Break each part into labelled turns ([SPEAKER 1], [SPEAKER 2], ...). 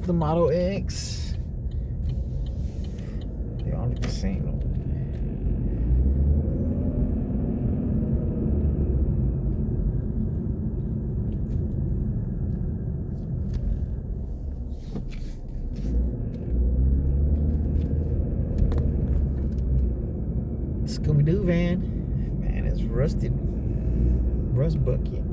[SPEAKER 1] the Model X. They all look the same though. Scooby-Doo van. Man, it's rusted. Rust bucket.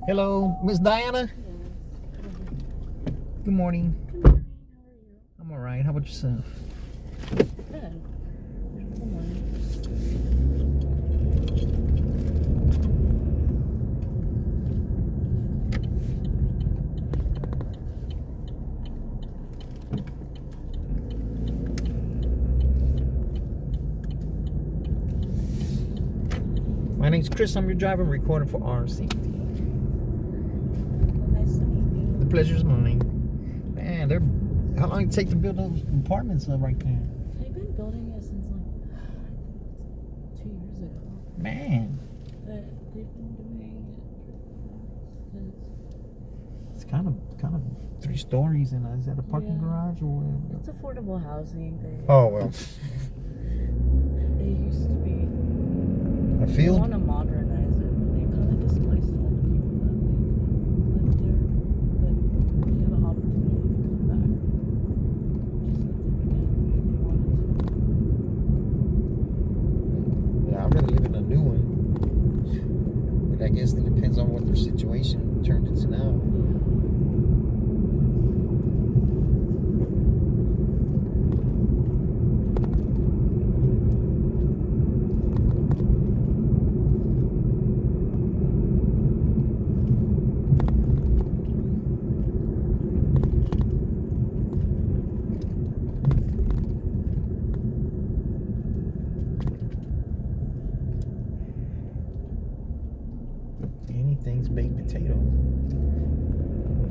[SPEAKER 1] Hello, Miss Diana. Good morning.
[SPEAKER 2] Good morning. How are you?
[SPEAKER 1] I'm all right. How about yourself?
[SPEAKER 2] Good. Beautiful morning.
[SPEAKER 1] My name's Chris. I'm your driver. I'm recording for our safety.
[SPEAKER 2] Nice to meet you.
[SPEAKER 1] The pleasure's mine. Man, how long did it take to build those apartments up right there?
[SPEAKER 2] They've been building it since like 2 years ago.
[SPEAKER 1] Man,
[SPEAKER 2] But they've been doing it since.
[SPEAKER 1] it's kind of 3 stories, and is that a parking
[SPEAKER 2] Yeah.
[SPEAKER 1] garage or what?
[SPEAKER 2] It's affordable housing.
[SPEAKER 1] Oh well,
[SPEAKER 2] It used to be.
[SPEAKER 1] a
[SPEAKER 2] They
[SPEAKER 1] field.
[SPEAKER 2] want to modernize it, but they kind of displaced all the people that lived there. But they have an opportunity to come back. Just let them again if they wanted to.
[SPEAKER 1] Yeah, I'd rather live in a new one. But I guess it depends on what their situation turned into now. Anything's baked potato.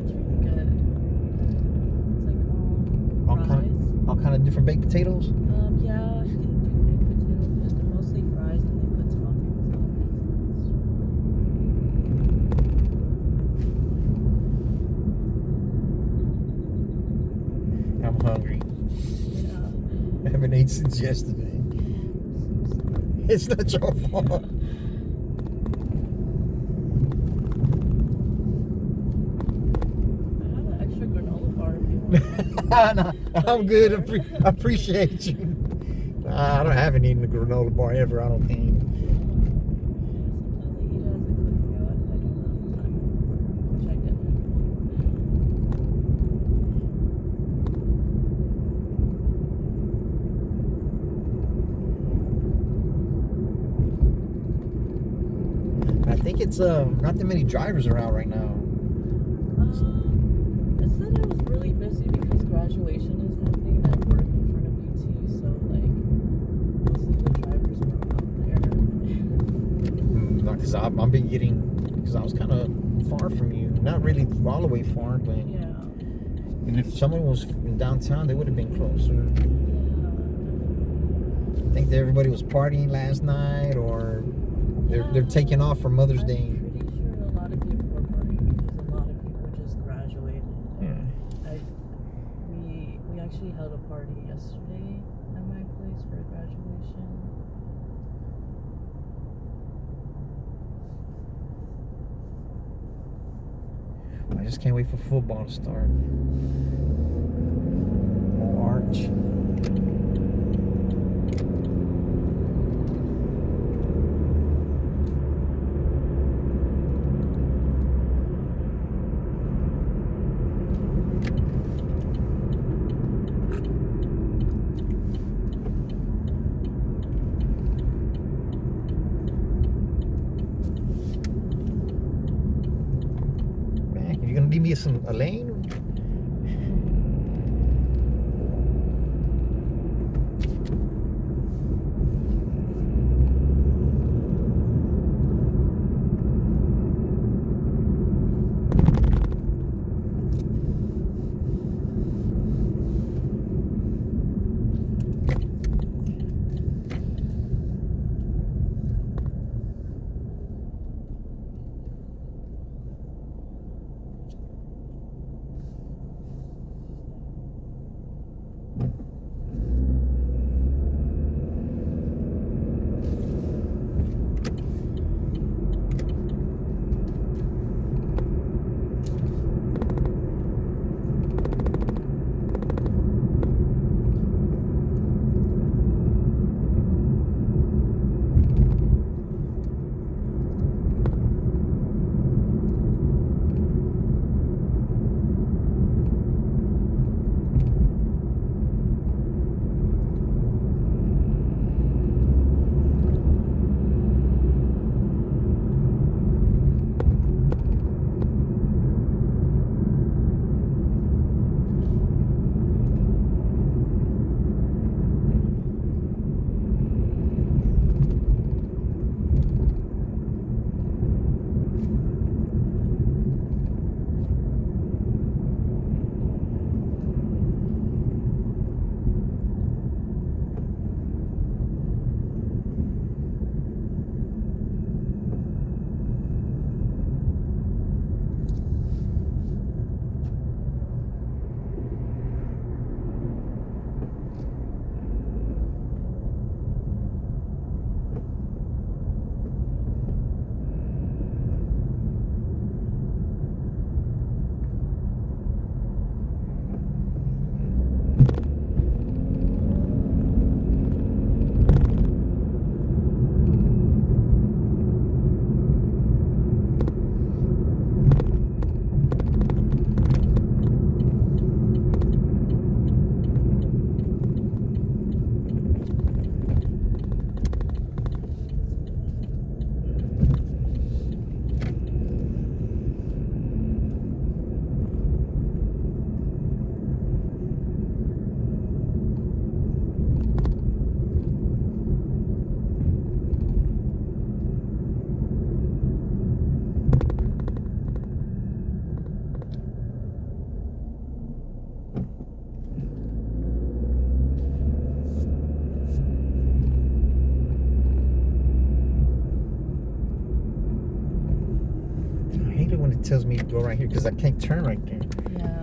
[SPEAKER 2] It's really good. It's
[SPEAKER 1] All
[SPEAKER 2] like
[SPEAKER 1] kind of different baked potatoes.
[SPEAKER 2] yeah, you can do baked potatoes, but they're mostly fries and they put toppings on it.
[SPEAKER 1] I'm hungry.
[SPEAKER 2] Yeah.
[SPEAKER 1] I haven't ate since yesterday. It's not your fault.
[SPEAKER 2] I have an extra granola bar if you want.
[SPEAKER 1] No, I'm good. I appreciate you. Nah, I don't haven't eaten a granola bar ever, I don't think. I think it's not that many drivers are out right now.
[SPEAKER 2] It said it was really busy because graduation is happening at work in front of UT, so like most of the drivers were out there.
[SPEAKER 1] Because I've been getting, because I was kind of far from you. Not really all the way far, but
[SPEAKER 2] Yeah.
[SPEAKER 1] and if someone was in downtown, they would have been closer.
[SPEAKER 2] Yeah.
[SPEAKER 1] I think that everybody was partying last night, or they're taking off for Mother's Day.
[SPEAKER 2] I'm pretty sure a lot of people were partying because a lot of people just graduated.
[SPEAKER 1] Yeah.
[SPEAKER 2] We actually held a party yesterday at my place for graduation.
[SPEAKER 1] I just can't wait for football to start. Oh, Arch. Man, you gonna leave me a lane? It tells me to go right here because I can't turn right there.
[SPEAKER 2] Yeah.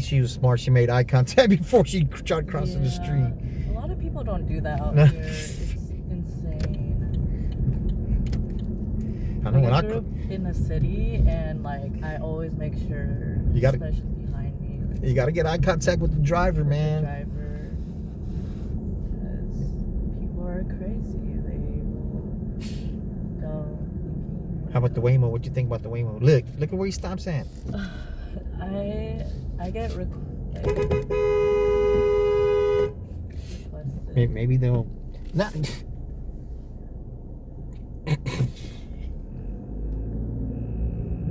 [SPEAKER 1] She was smart. She made eye contact before she tried crossing the street.
[SPEAKER 2] people don't do that out
[SPEAKER 1] No.
[SPEAKER 2] here. It's insane.
[SPEAKER 1] I know
[SPEAKER 2] Like,
[SPEAKER 1] when
[SPEAKER 2] I
[SPEAKER 1] I
[SPEAKER 2] grew up in a city, and like I always make sure,
[SPEAKER 1] You gotta-
[SPEAKER 2] especially behind me, like,
[SPEAKER 1] you got to get eye contact with the driver,
[SPEAKER 2] with
[SPEAKER 1] man.
[SPEAKER 2] the driver, because people are crazy. They will go.
[SPEAKER 1] How about the Waymo? What you think about the Waymo? Look at where he stops at.
[SPEAKER 2] I get requested.
[SPEAKER 1] Maybe they'll not.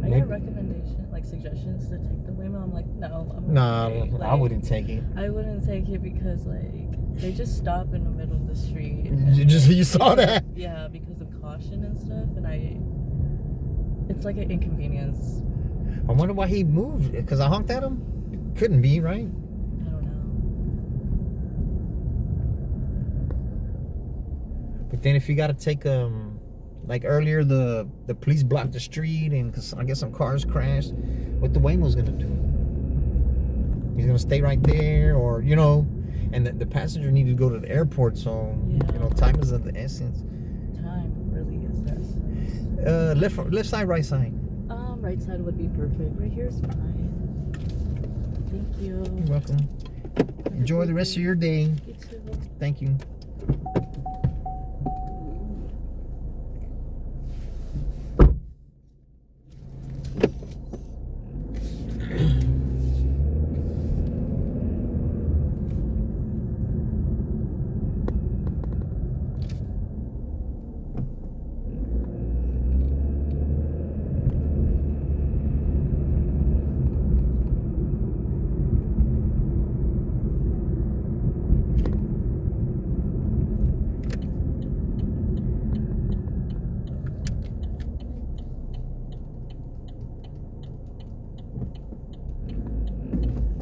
[SPEAKER 2] I get recommendation, like suggestions to take the Waymo. I'm like, no, I'm
[SPEAKER 1] Nah,
[SPEAKER 2] okay.
[SPEAKER 1] I
[SPEAKER 2] Like,
[SPEAKER 1] wouldn't take it.
[SPEAKER 2] I wouldn't take it because like they just stop in the middle of the street.
[SPEAKER 1] You saw that?
[SPEAKER 2] Yeah, because of caution and stuff, and it's like an inconvenience.
[SPEAKER 1] I wonder why he moved. Because I honked at him? It couldn't be, right?
[SPEAKER 2] I don't know.
[SPEAKER 1] But then if you got to take like earlier the police blocked the street and cause I guess some cars crashed, what the Waymo's gonna do? He's gonna stay right there, or and the passenger needed to go to the airport, so
[SPEAKER 2] Yeah.
[SPEAKER 1] time is of the essence.
[SPEAKER 2] Time really is the essence.
[SPEAKER 1] Left side, right side.
[SPEAKER 2] Right side would be perfect. Right here is fine. Thank you.
[SPEAKER 1] You're welcome. Enjoy the rest of your day.
[SPEAKER 2] You too.
[SPEAKER 1] Thank you.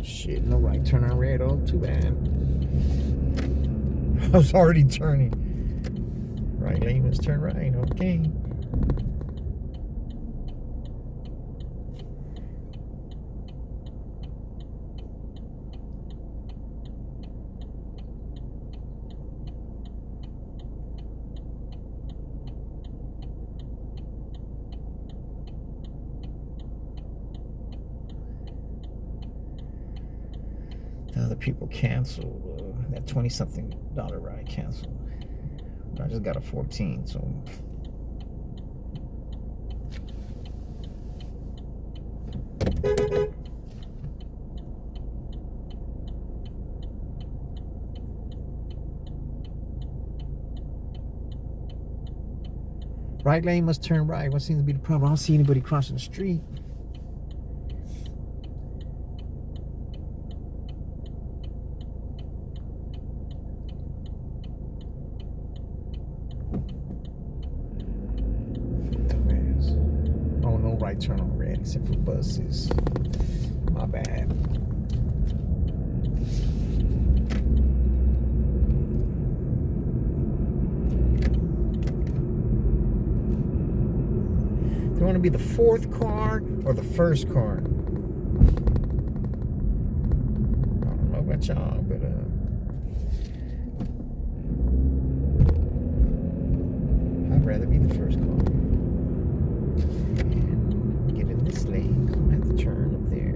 [SPEAKER 1] Shit, no right turn on red. Oh, too bad. I was already turning. Right lane was turn right. Okay. The other people canceled. That $20-something ride canceled. I just got a 14, so. Right lane must turn right. What seems to be the problem? I don't see anybody crossing the street. Oh, no right turn on red except for buses. My bad. Do you want to be the fourth car or the first car? I don't know about y'all, but I'd rather be the first car. And get in this lane. I'm gonna have to turn up there.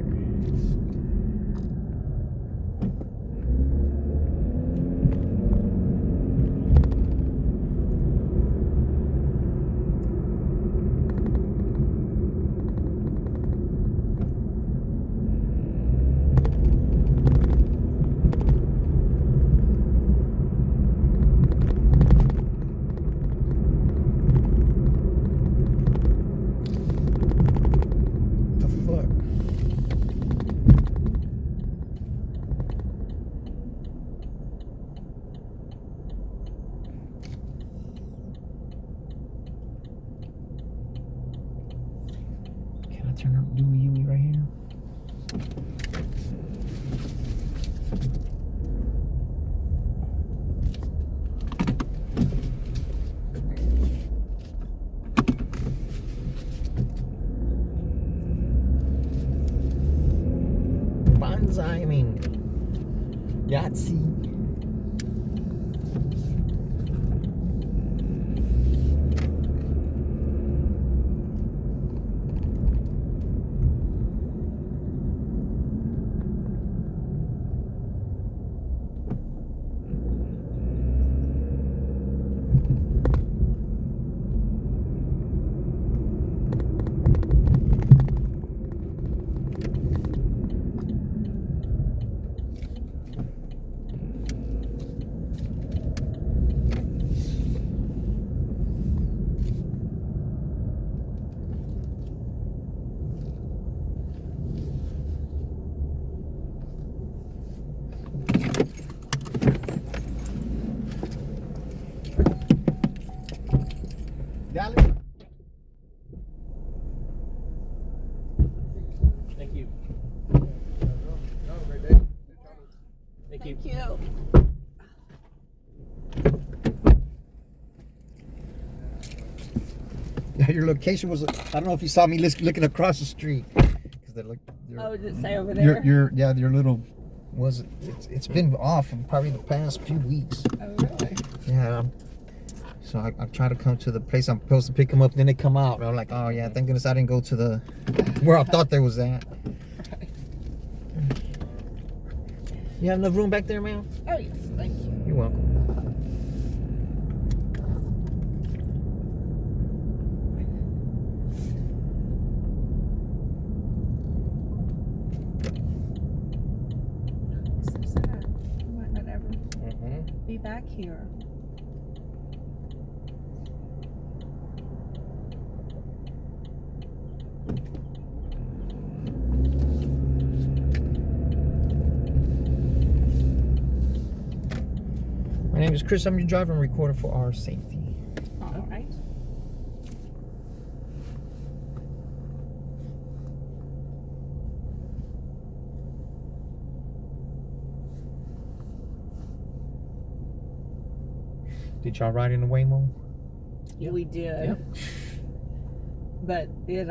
[SPEAKER 1] Turn up, do a Yui right here. Bonsai, I mean, Yahtzee. Dallas?
[SPEAKER 3] Thank you. Thank you.
[SPEAKER 2] Thank you.
[SPEAKER 1] Yeah, your location was. I don't know if you saw me looking across the street. Because they're like.
[SPEAKER 2] Oh, does it say over there?
[SPEAKER 1] Your little. Was it's been off in probably the past few weeks.
[SPEAKER 2] Oh, really?
[SPEAKER 1] Yeah. So I try to come to the place I'm supposed to pick them up. Then they come out. And I'm like, oh yeah, thank goodness I didn't go to the where I thought there was at. You have enough room back there, ma'am?
[SPEAKER 2] Oh, yes. Thank you.
[SPEAKER 1] You're welcome.
[SPEAKER 2] It's so sad. You might not ever be back here.
[SPEAKER 1] My name is Chris. I'm your driver and recorder for our safety.
[SPEAKER 2] All right.
[SPEAKER 1] Did y'all ride in the Waymo?
[SPEAKER 3] Yep.
[SPEAKER 2] We did.
[SPEAKER 3] Yep.
[SPEAKER 2] But it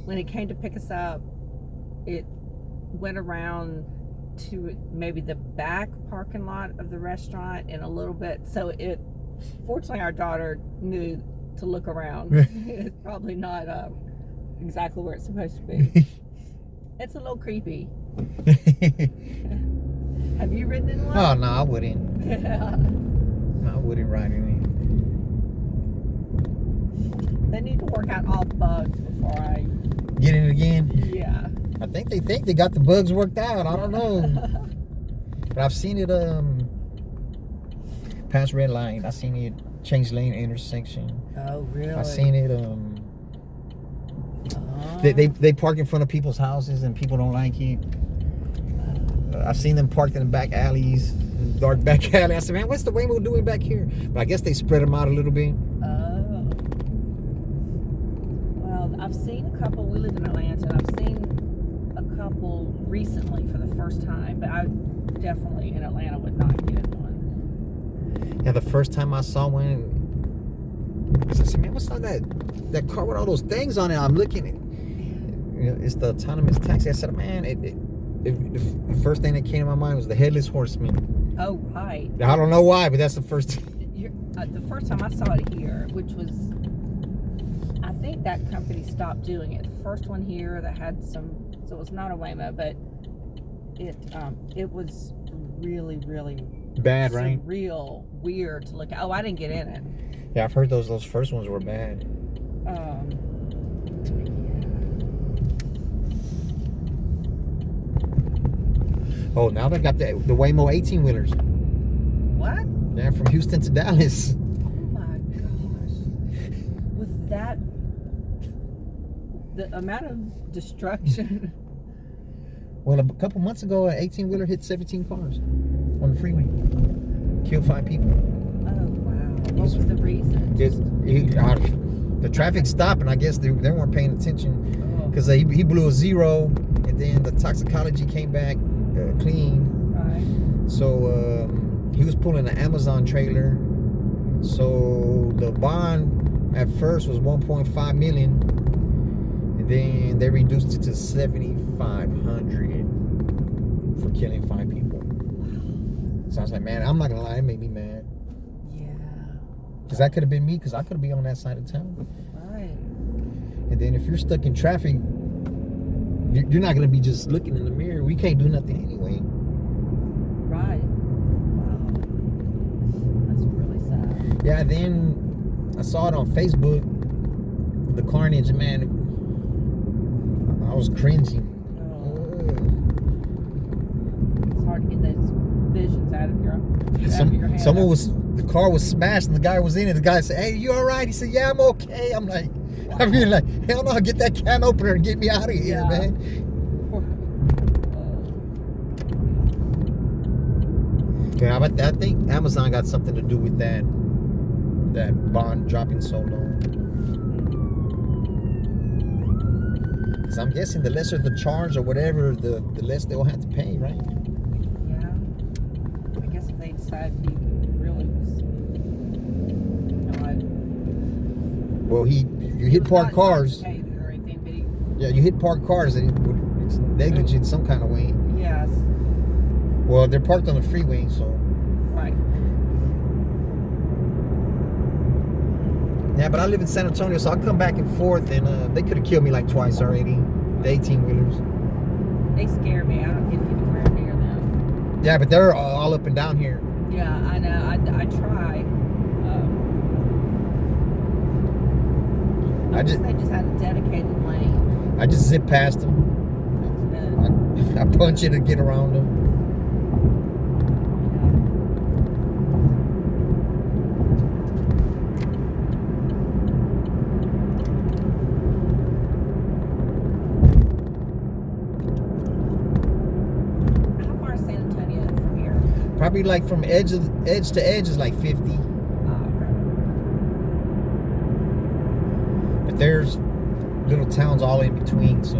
[SPEAKER 2] when it came to pick us up, it went around to maybe the back parking lot of the restaurant and a little bit. So it, fortunately, our daughter knew to look around. It's probably not exactly where it's supposed to be. It's a little creepy. Have you ridden in one?
[SPEAKER 1] Oh no, I wouldn't.
[SPEAKER 2] Yeah.
[SPEAKER 1] No, I wouldn't ride in
[SPEAKER 2] They need to work out all the bugs before I.
[SPEAKER 1] it. Get in it again.
[SPEAKER 2] Yeah.
[SPEAKER 1] I think they got the bugs worked out. I don't know. But I've seen it past red line. I seen it change lane intersection.
[SPEAKER 2] Oh, really?
[SPEAKER 1] I seen it they park in front of people's houses and people don't like it. I've seen them parked in the back alleys, dark back alley. I said, man, what's the Waymo doing back here? But I guess they spread them out a little bit.
[SPEAKER 2] Oh. Well, I've seen a couple. We live in Atlanta, and I've seen a couple recently for the first time. But I definitely in Atlanta would not get in one.
[SPEAKER 1] Yeah, the first time I saw one, I said, man, what's all that car with all those things on it? I'm looking at, it's the autonomous taxi. I said, man, the first thing that came to my mind was the Headless Horseman.
[SPEAKER 2] Oh, right.
[SPEAKER 1] I don't know why, but that's the first.
[SPEAKER 2] The first time I saw it here, which was, I think that company stopped doing it. The first one here that had some, so it was not a Waymo, but it was really, really
[SPEAKER 1] Bad, right?
[SPEAKER 2] surreal, weird to look at. Oh, I didn't get in it.
[SPEAKER 1] Yeah, I've heard those first ones were bad. Oh, now they got the Waymo 18-wheelers.
[SPEAKER 2] What?
[SPEAKER 1] Yeah, from Houston to Dallas.
[SPEAKER 2] Oh my gosh. With that, the amount of destruction.
[SPEAKER 1] Well, a couple months ago, an 18-wheeler hit 17 cars on the freeway. Killed 5 people.
[SPEAKER 2] Oh, wow. What was the reason?
[SPEAKER 1] The traffic stopped, and I guess they weren't paying attention because he blew a 0, and then the toxicology came back clean.
[SPEAKER 2] Right.
[SPEAKER 1] So he was pulling an Amazon trailer. So the bond at first was 1.5 million, and then they reduced it to 7,500 for killing 5 people. So I was like, man, I'm not gonna lie, it made me mad.
[SPEAKER 2] Yeah.
[SPEAKER 1] Because that could have been me, because I could have been on that side of town.
[SPEAKER 2] Right.
[SPEAKER 1] And then if you're stuck in traffic, you're not going to be just looking in the mirror. We can't do nothing anyway.
[SPEAKER 2] Right. Wow. That's really sad.
[SPEAKER 1] Yeah, then I saw it on Facebook, the carnage, man. I was cringing.
[SPEAKER 2] It's hard to get those visions out of your head.
[SPEAKER 1] The car was smashed and the guy was in it. The guy said, hey, you all right? He said, yeah, I'm okay. I'm like, I mean, like, hell no, get that can opener and get me out of here, man. Yeah, but I think Amazon got something to do with that that bond dropping so low. So I'm guessing the lesser the charge or whatever, the less they'll have to pay, right?
[SPEAKER 2] Yeah. I guess if they decide he really was,
[SPEAKER 1] Well, you hit parked cars.
[SPEAKER 2] Or anything, but
[SPEAKER 1] Yeah, you hit parked cars, and it's negligent some kind of way.
[SPEAKER 2] yes.
[SPEAKER 1] Well, they're parked on the freeway, so.
[SPEAKER 2] Right.
[SPEAKER 1] Yeah, but I live in San Antonio, so I come back and forth, and they could have killed me like twice already. The 18-wheelers.
[SPEAKER 2] They scare me. I don't get anywhere near them.
[SPEAKER 1] Yeah, but they're all up and down here.
[SPEAKER 2] Yeah, I know. I try.
[SPEAKER 1] I just-
[SPEAKER 2] they just had a dedicated lane.
[SPEAKER 1] I just zip past them. I punch it to get around them.
[SPEAKER 2] How far is San Antonio from here?
[SPEAKER 1] Probably like from edge to edge is like 50. But there's little towns all in between, so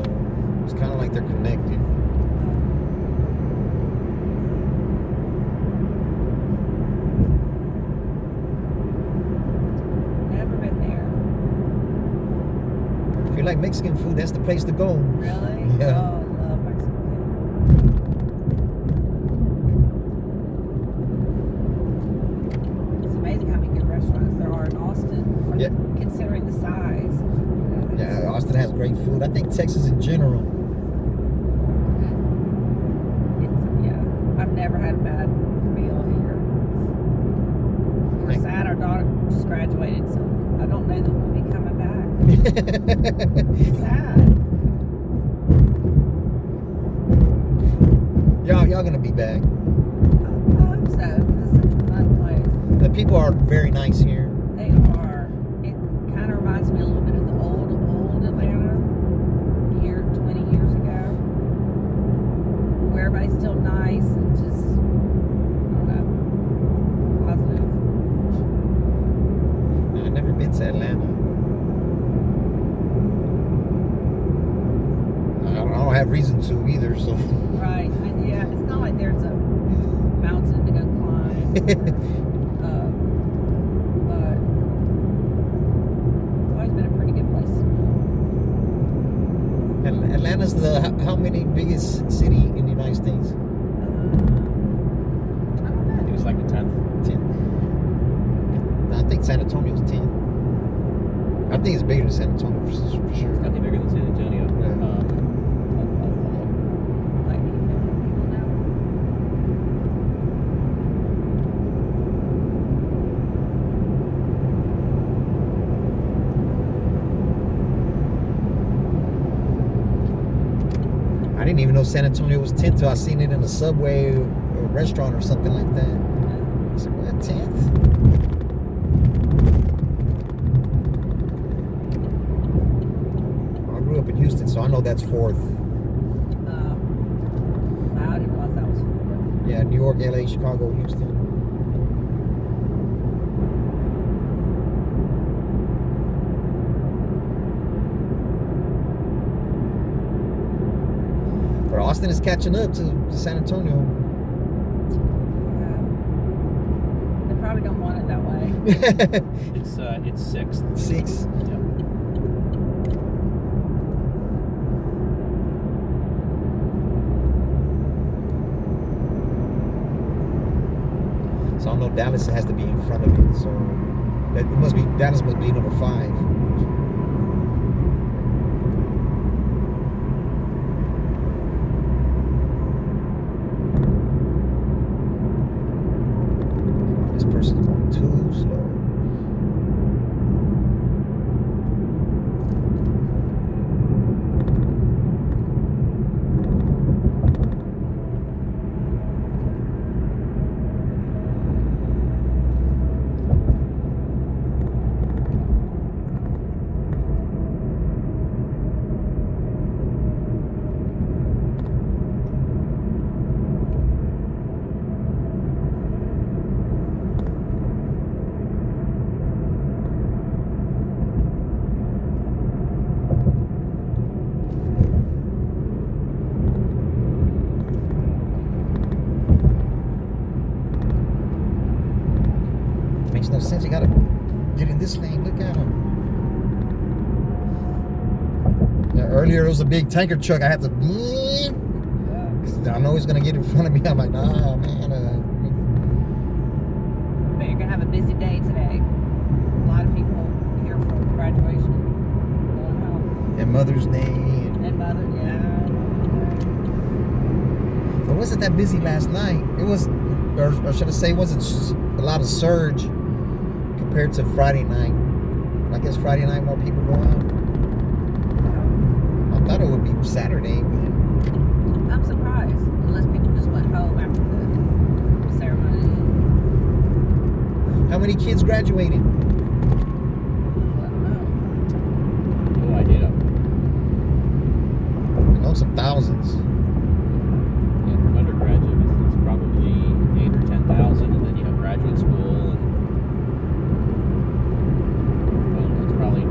[SPEAKER 1] it's kind of like they're connected.
[SPEAKER 2] Never been there.
[SPEAKER 1] If you like Mexican food, that's the place to go.
[SPEAKER 2] Really?
[SPEAKER 1] Yeah.
[SPEAKER 2] Oh, I love Mexican food. It's amazing how many good restaurants there are in Austin,
[SPEAKER 1] Yeah.
[SPEAKER 2] considering the size.
[SPEAKER 1] Yeah, Austin has great food. I think Texas in general.
[SPEAKER 2] I've never had a bad meal here. We're sad our daughter just graduated, so I don't know that we'll be coming back. Sad.
[SPEAKER 1] Y'all gonna be back.
[SPEAKER 2] I hope so. This is such a fun place.
[SPEAKER 1] The people are very nice here.
[SPEAKER 2] They are. It kind of reminds me a little bit of the old Atlanta, here 20 years ago, where everybody's still nice and just, I don't know, positive.
[SPEAKER 1] I've never been to Atlanta. I don't have reason to either, so.
[SPEAKER 2] Right. And yeah, it's not like there's a mountain to go climb. But it's always been a pretty good place.
[SPEAKER 1] Atlanta's the how many biggest city in the United States?
[SPEAKER 2] I don't
[SPEAKER 3] I think
[SPEAKER 2] know.
[SPEAKER 3] it's like the 10th.
[SPEAKER 1] 10. No, I think San Antonio's 10. I think it's bigger than San Antonio for
[SPEAKER 3] It's
[SPEAKER 1] sure.
[SPEAKER 3] definitely bigger than San Antonio.
[SPEAKER 1] Yeah.
[SPEAKER 2] Like people know.
[SPEAKER 1] I didn't even know San Antonio was 10th till I seen it in a Subway or restaurant or something like that. I said, what, 10th? I grew up in Houston, so I know that's 4th.
[SPEAKER 2] Wow, I didn't realize that was 4th.
[SPEAKER 1] Yeah, New York, LA, Chicago, Houston. But Austin is catching up to San Antonio.
[SPEAKER 2] Yeah. They probably don't want it that way.
[SPEAKER 3] It's 6th.
[SPEAKER 1] 6.
[SPEAKER 3] Yeah.
[SPEAKER 1] So I know Dallas has to be in front of it. So Dallas must be number 5. This person's going too slow. thing. Look at him. Yeah, earlier it was a big tanker truck. I had to. Cause I know he's gonna get in front of me. I'm like, nah, man.
[SPEAKER 2] But you're gonna have a busy day today. A lot of people here for graduation. Going home.
[SPEAKER 1] And Mother's Day. And
[SPEAKER 2] Mother, yeah.
[SPEAKER 1] it wasn't that busy last night. It was, or should I say, it wasn't a lot of surge compared to Friday night. I guess Friday night more people go out. I thought it would be Saturday, but
[SPEAKER 2] I'm surprised. Unless people just went home after the ceremony.
[SPEAKER 1] how many kids graduated?
[SPEAKER 2] I don't know.
[SPEAKER 3] No idea.
[SPEAKER 1] I know some thousands.
[SPEAKER 3] Yeah, from undergraduate, it's probably 8 or 10,000, and then you have graduate school, and well, it's probably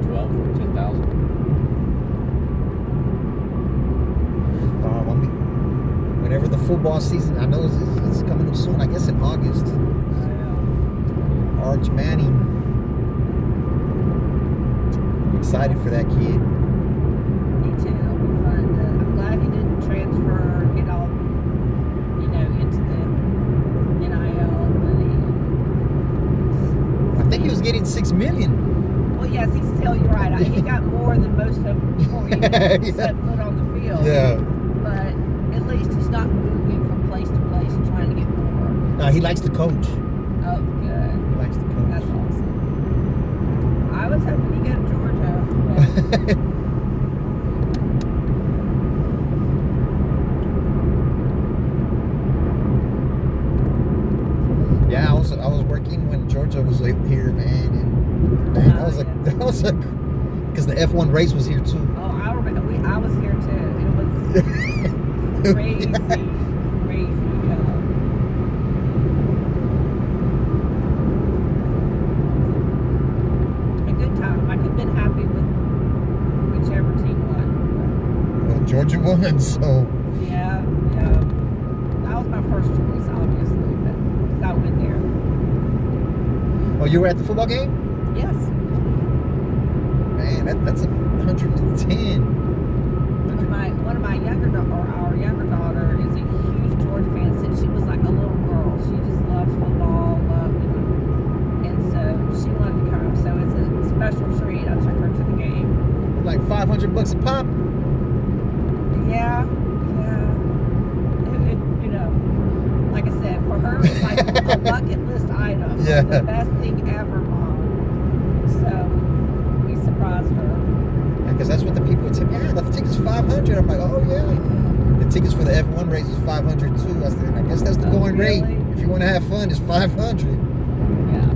[SPEAKER 3] 12, 14,000.
[SPEAKER 1] Whenever the football season, I know it's coming up soon. I guess in August. Arch Manning. I'm excited for that kid.
[SPEAKER 2] Me too. It'll be fun. I'm glad he didn't transfer, get all, into the NIL money.
[SPEAKER 1] I think he was getting $6 million.
[SPEAKER 2] Well, yes, he's still. You're right. He got more than most of them before he even set foot on the field.
[SPEAKER 1] Yeah.
[SPEAKER 2] But at least he's not moving from place to place and trying to get more.
[SPEAKER 1] No, he likes the coach.
[SPEAKER 2] Oh, good.
[SPEAKER 1] He likes the coach.
[SPEAKER 2] That's awesome. I was hoping he'd go to Georgia. But
[SPEAKER 1] Yeah, I was working when Georgia was here, man, and man, that was a because the F1 race was here too.
[SPEAKER 2] oh, I remember. I was here too. It was crazy, crazy. A good time. I could have been happy with whichever team won.
[SPEAKER 1] Well, Georgia won, so
[SPEAKER 2] Yeah. That was my first choice, obviously, but 'cause I went there.
[SPEAKER 1] oh, you were at the football game?
[SPEAKER 2] Yes.
[SPEAKER 1] Man, that's 110.
[SPEAKER 2] One of my younger our younger daughter is a huge Georgia fan. Since she was like a little girl, she just loves football, and so she wanted to come. So it's a special treat. I took her to the game.
[SPEAKER 1] Like $500 a pop.
[SPEAKER 2] Yeah. Like I said, for her, it's like a bucket list item.
[SPEAKER 1] Yeah.
[SPEAKER 2] The best thing ever, Mom. So we surprised her.
[SPEAKER 1] Because that's what the people would say. Yeah, the ticket's $500. I'm like, oh yeah. The tickets for the F1 race is $500 too. I guess that's the going rate.
[SPEAKER 2] Really?
[SPEAKER 1] If you want to have fun, it's $500.
[SPEAKER 2] Yeah.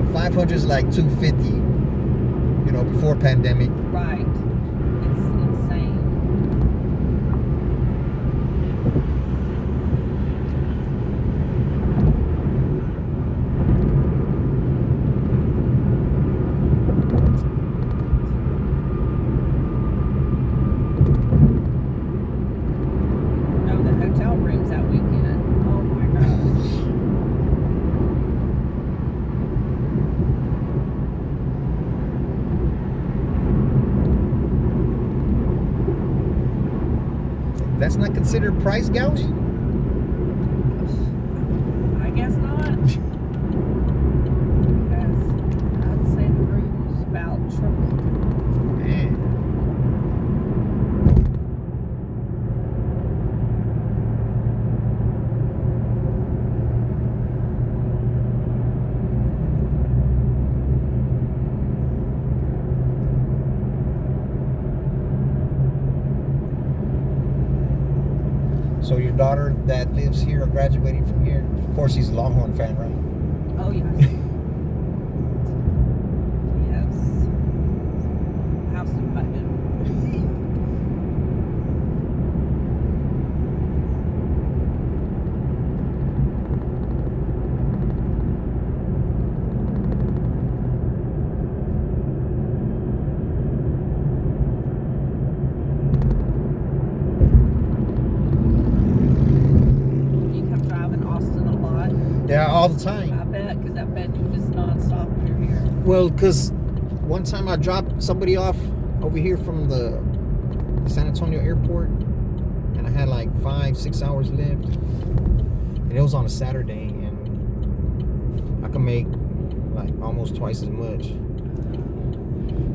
[SPEAKER 1] But 500 is like $250. Before pandemic.
[SPEAKER 2] Right. It's insane. Oh, the hotel rooms that weekend. Oh my gosh.
[SPEAKER 1] That's not considered price gouging?
[SPEAKER 2] I guess not. Because I'd say the room's about triple.
[SPEAKER 1] Man. So your daughter that lives here or graduating from here, of course she's a Longhorn fan, right?
[SPEAKER 2] Oh, yes. Yes. House divided. You come driving Austin a lot.
[SPEAKER 1] Yeah, all the time.
[SPEAKER 2] I bet, because I bet you just
[SPEAKER 1] Well, because one time I dropped somebody off over here from the San Antonio airport, and I had like 5-6 hours left, and it was on a Saturday, and I could make like almost twice as much.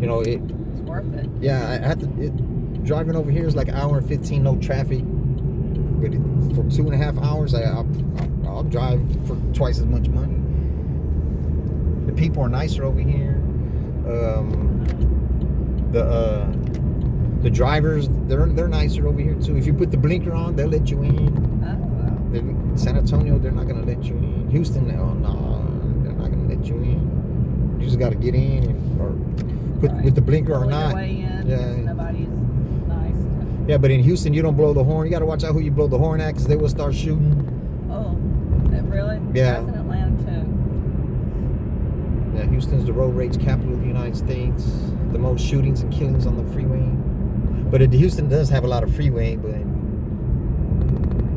[SPEAKER 1] You know,
[SPEAKER 2] It's worth it.
[SPEAKER 1] yeah, I had to. Driving over here is like an hour and 15, no traffic. But for 2.5 hours, I'll drive for twice as much money. The people are nicer over here. The drivers, they're nicer over here too. If you put the blinker on, they'll let you in.
[SPEAKER 2] Oh, wow.
[SPEAKER 1] San Antonio, they're not gonna let you in. Houston, no, they're not gonna let you in. You just gotta get in or put
[SPEAKER 2] Right.
[SPEAKER 1] with the blinker or
[SPEAKER 2] Pull your
[SPEAKER 1] not.
[SPEAKER 2] way in,
[SPEAKER 1] Yeah.
[SPEAKER 2] 'cause nobody's nice.
[SPEAKER 1] Yeah, but in Houston, you don't blow the horn. You gotta watch out who you blow the horn at, because they will start shooting.
[SPEAKER 2] Oh, really?
[SPEAKER 1] Yeah.
[SPEAKER 2] That's in Atlanta too.
[SPEAKER 1] Yeah, Houston's the road rage capital of the United States. The most shootings and killings on the freeway. But Houston does have a lot of freeway,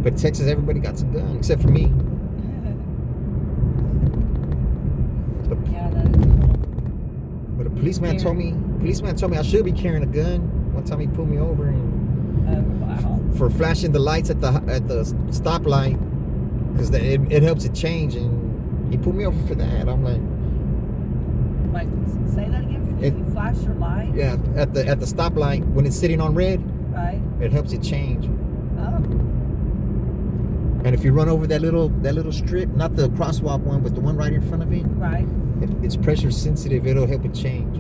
[SPEAKER 1] but Texas, everybody got some gun, except for me.
[SPEAKER 2] Yeah, that is cool.
[SPEAKER 1] But a policeman told me I should be carrying a gun. One time he pulled me over and
[SPEAKER 2] Oh, wow.
[SPEAKER 1] for flashing the lights at the stoplight, because it helps it change, and he pulled me over for that. I'm like,
[SPEAKER 2] Like, say that again. If you flash your light,
[SPEAKER 1] yeah, at the stoplight when it's sitting on red,
[SPEAKER 2] right?
[SPEAKER 1] it helps it change.
[SPEAKER 2] Oh,
[SPEAKER 1] And if you run over that little strip, not the crosswalk one, but the one right in front of it,
[SPEAKER 2] right.
[SPEAKER 1] it's pressure sensitive. It'll help it change.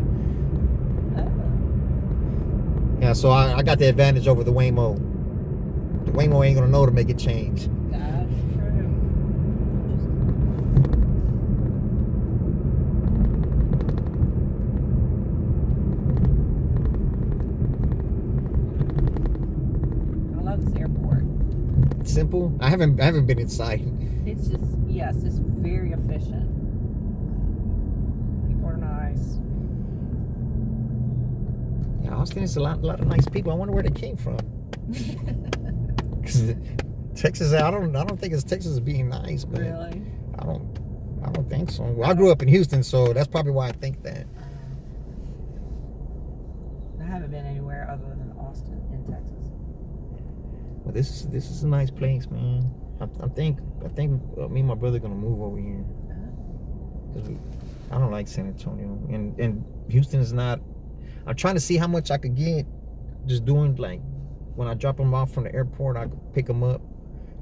[SPEAKER 2] Oh.
[SPEAKER 1] Yeah, so I got the advantage over the Waymo. The Waymo ain't gonna know to make it change.
[SPEAKER 2] That's true. I love this airport.
[SPEAKER 1] It's simple. I haven't been inside.
[SPEAKER 2] It's just, yes, it's very efficient. People are nice.
[SPEAKER 1] Yeah, Austin is a lot of nice people. I wonder where they came from. 'Cause Texas, I don't think it's Texas being nice, but
[SPEAKER 2] Really?
[SPEAKER 1] I don't think so. Well, I grew up in Houston, so that's probably why I think that.
[SPEAKER 2] I haven't been anywhere other than Austin in Texas.
[SPEAKER 1] Well, this is a nice place, man. I think me and my brother gonna move over here. 'Cause I don't like San Antonio, and Houston is not. I'm trying to see how much I could get, just doing like when I drop them off from the airport, I could pick them up,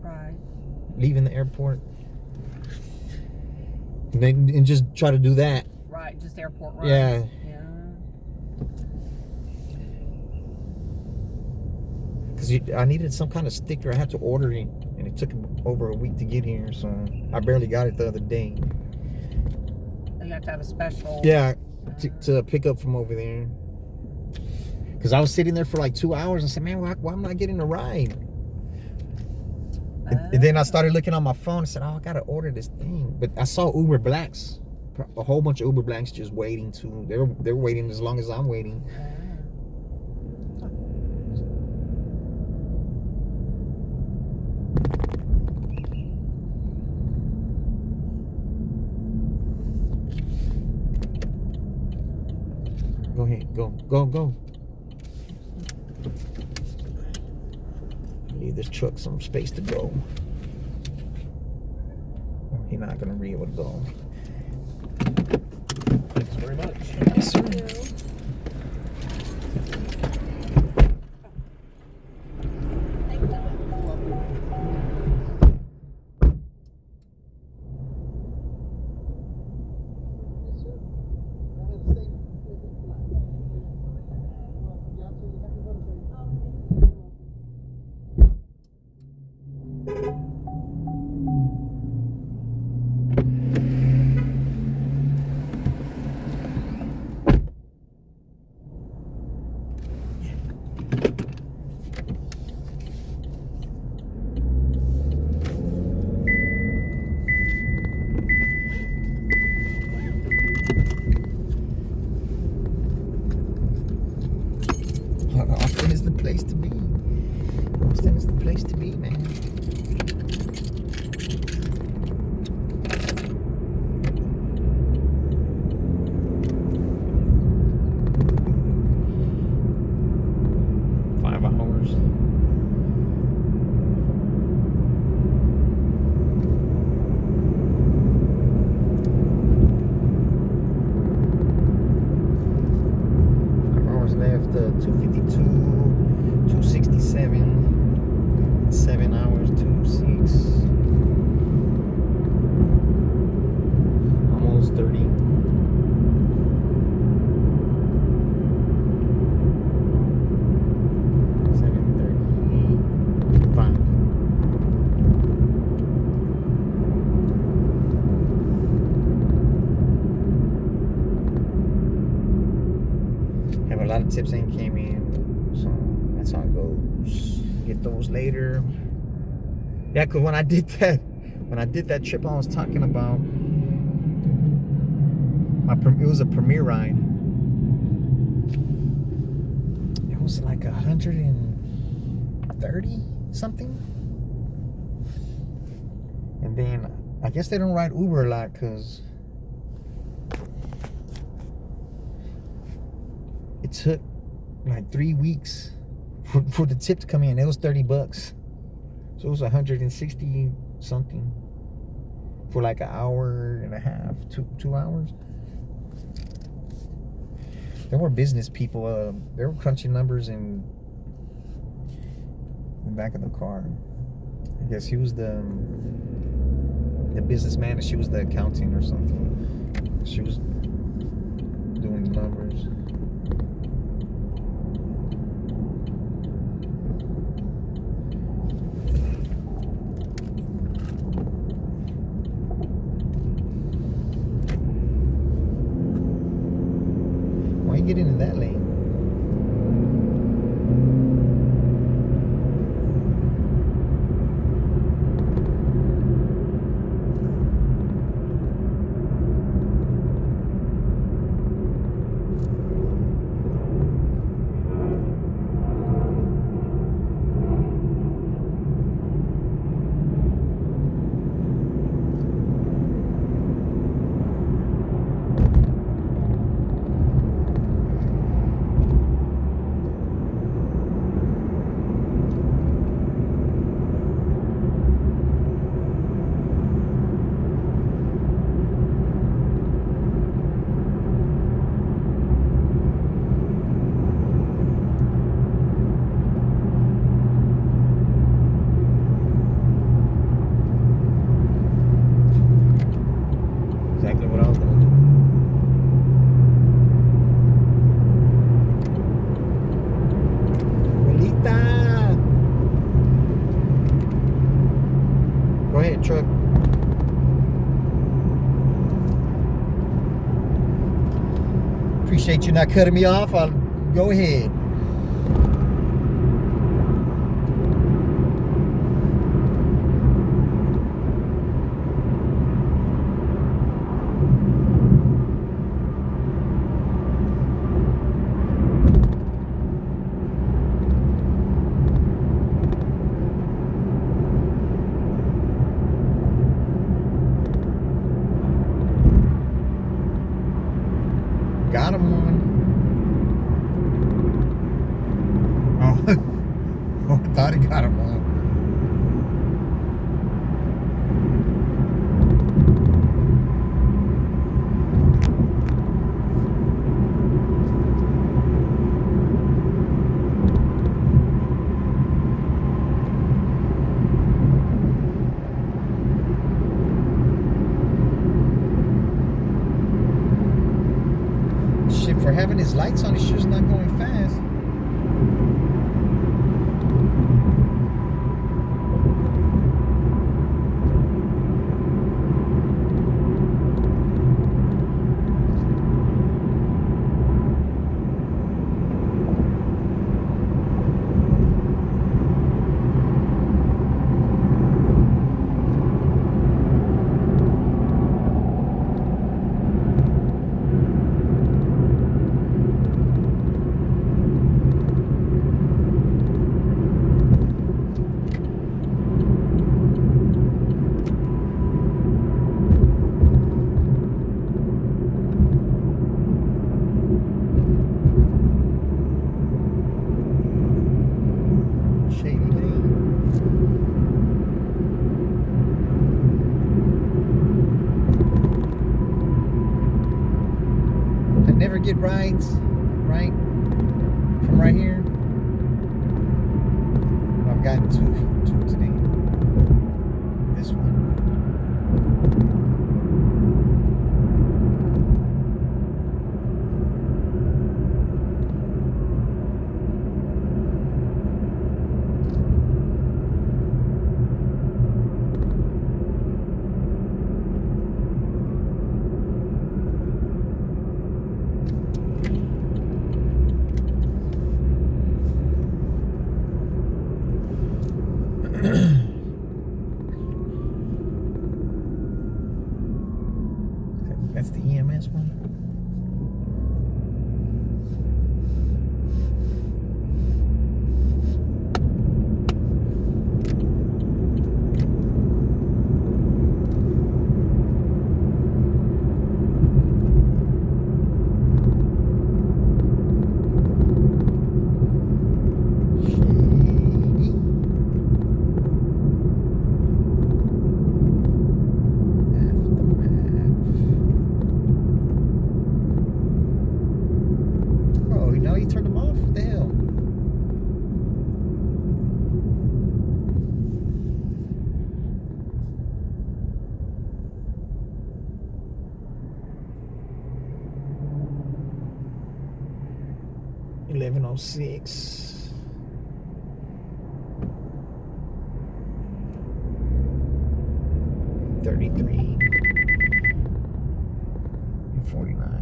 [SPEAKER 2] Right.
[SPEAKER 1] leaving the airport, and just try to do that.
[SPEAKER 2] Right, just airport runs.
[SPEAKER 1] Yeah.
[SPEAKER 2] Yeah.
[SPEAKER 1] Because I needed some kind of sticker. I had to order it, and it took over a week to get here, so I barely got it the other day.
[SPEAKER 2] You have to have a special.
[SPEAKER 1] Yeah, to pick up from over there. Because I was sitting there for like 2 hours and said, man, why am I not getting a ride? And then I started looking on my phone and said, oh, I got to order this thing. But I saw Uber Blacks, a whole bunch of Uber Blacks just waiting too. They're waiting as long as I'm waiting. Go ahead, go. Leave this truck some space to go. You're not gonna be able to go.
[SPEAKER 3] Thanks very much.
[SPEAKER 1] Yes, sir. the 252, 267, 7 hours, 26, almost 30. Have a lot of tips ain't came in, so that's how it goes. Get those later. Yeah, cause when I did that trip I was talking about, it was a Premier ride. It was like 130 something, and then I guess they don't ride Uber a lot because it took like 3 weeks for the tip to come in. It was $30, so it was 160 something for like an hour and a half, 2 hours. There were business people. They were crunching numbers in the back of the car. I guess he was the businessman, and she was the accounting or something. She was doing the numbers. Why you get into that lane? Exactly what I was gonna do. Abuelita! Go ahead, truck. Appreciate you not cutting me off. I'll go ahead. Got him one. Oh, oh, I thought he got him one. Shit, for having his lights on, his shoe's not going fast. Never get rides, right? from right here. I've gotten two today. This one. That's the EMS one. Now you turned them off? What the hell? $11:06. $33. $49.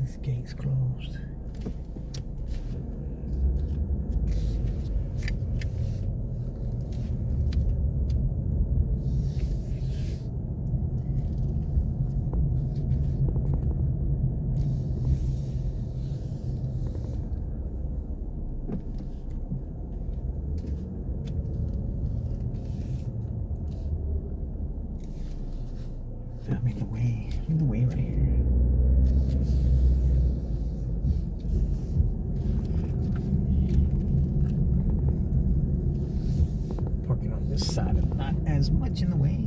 [SPEAKER 1] This gate's closed. I'm in the way. I'm in the way right here. Parking on this side, I'm not as much in the way.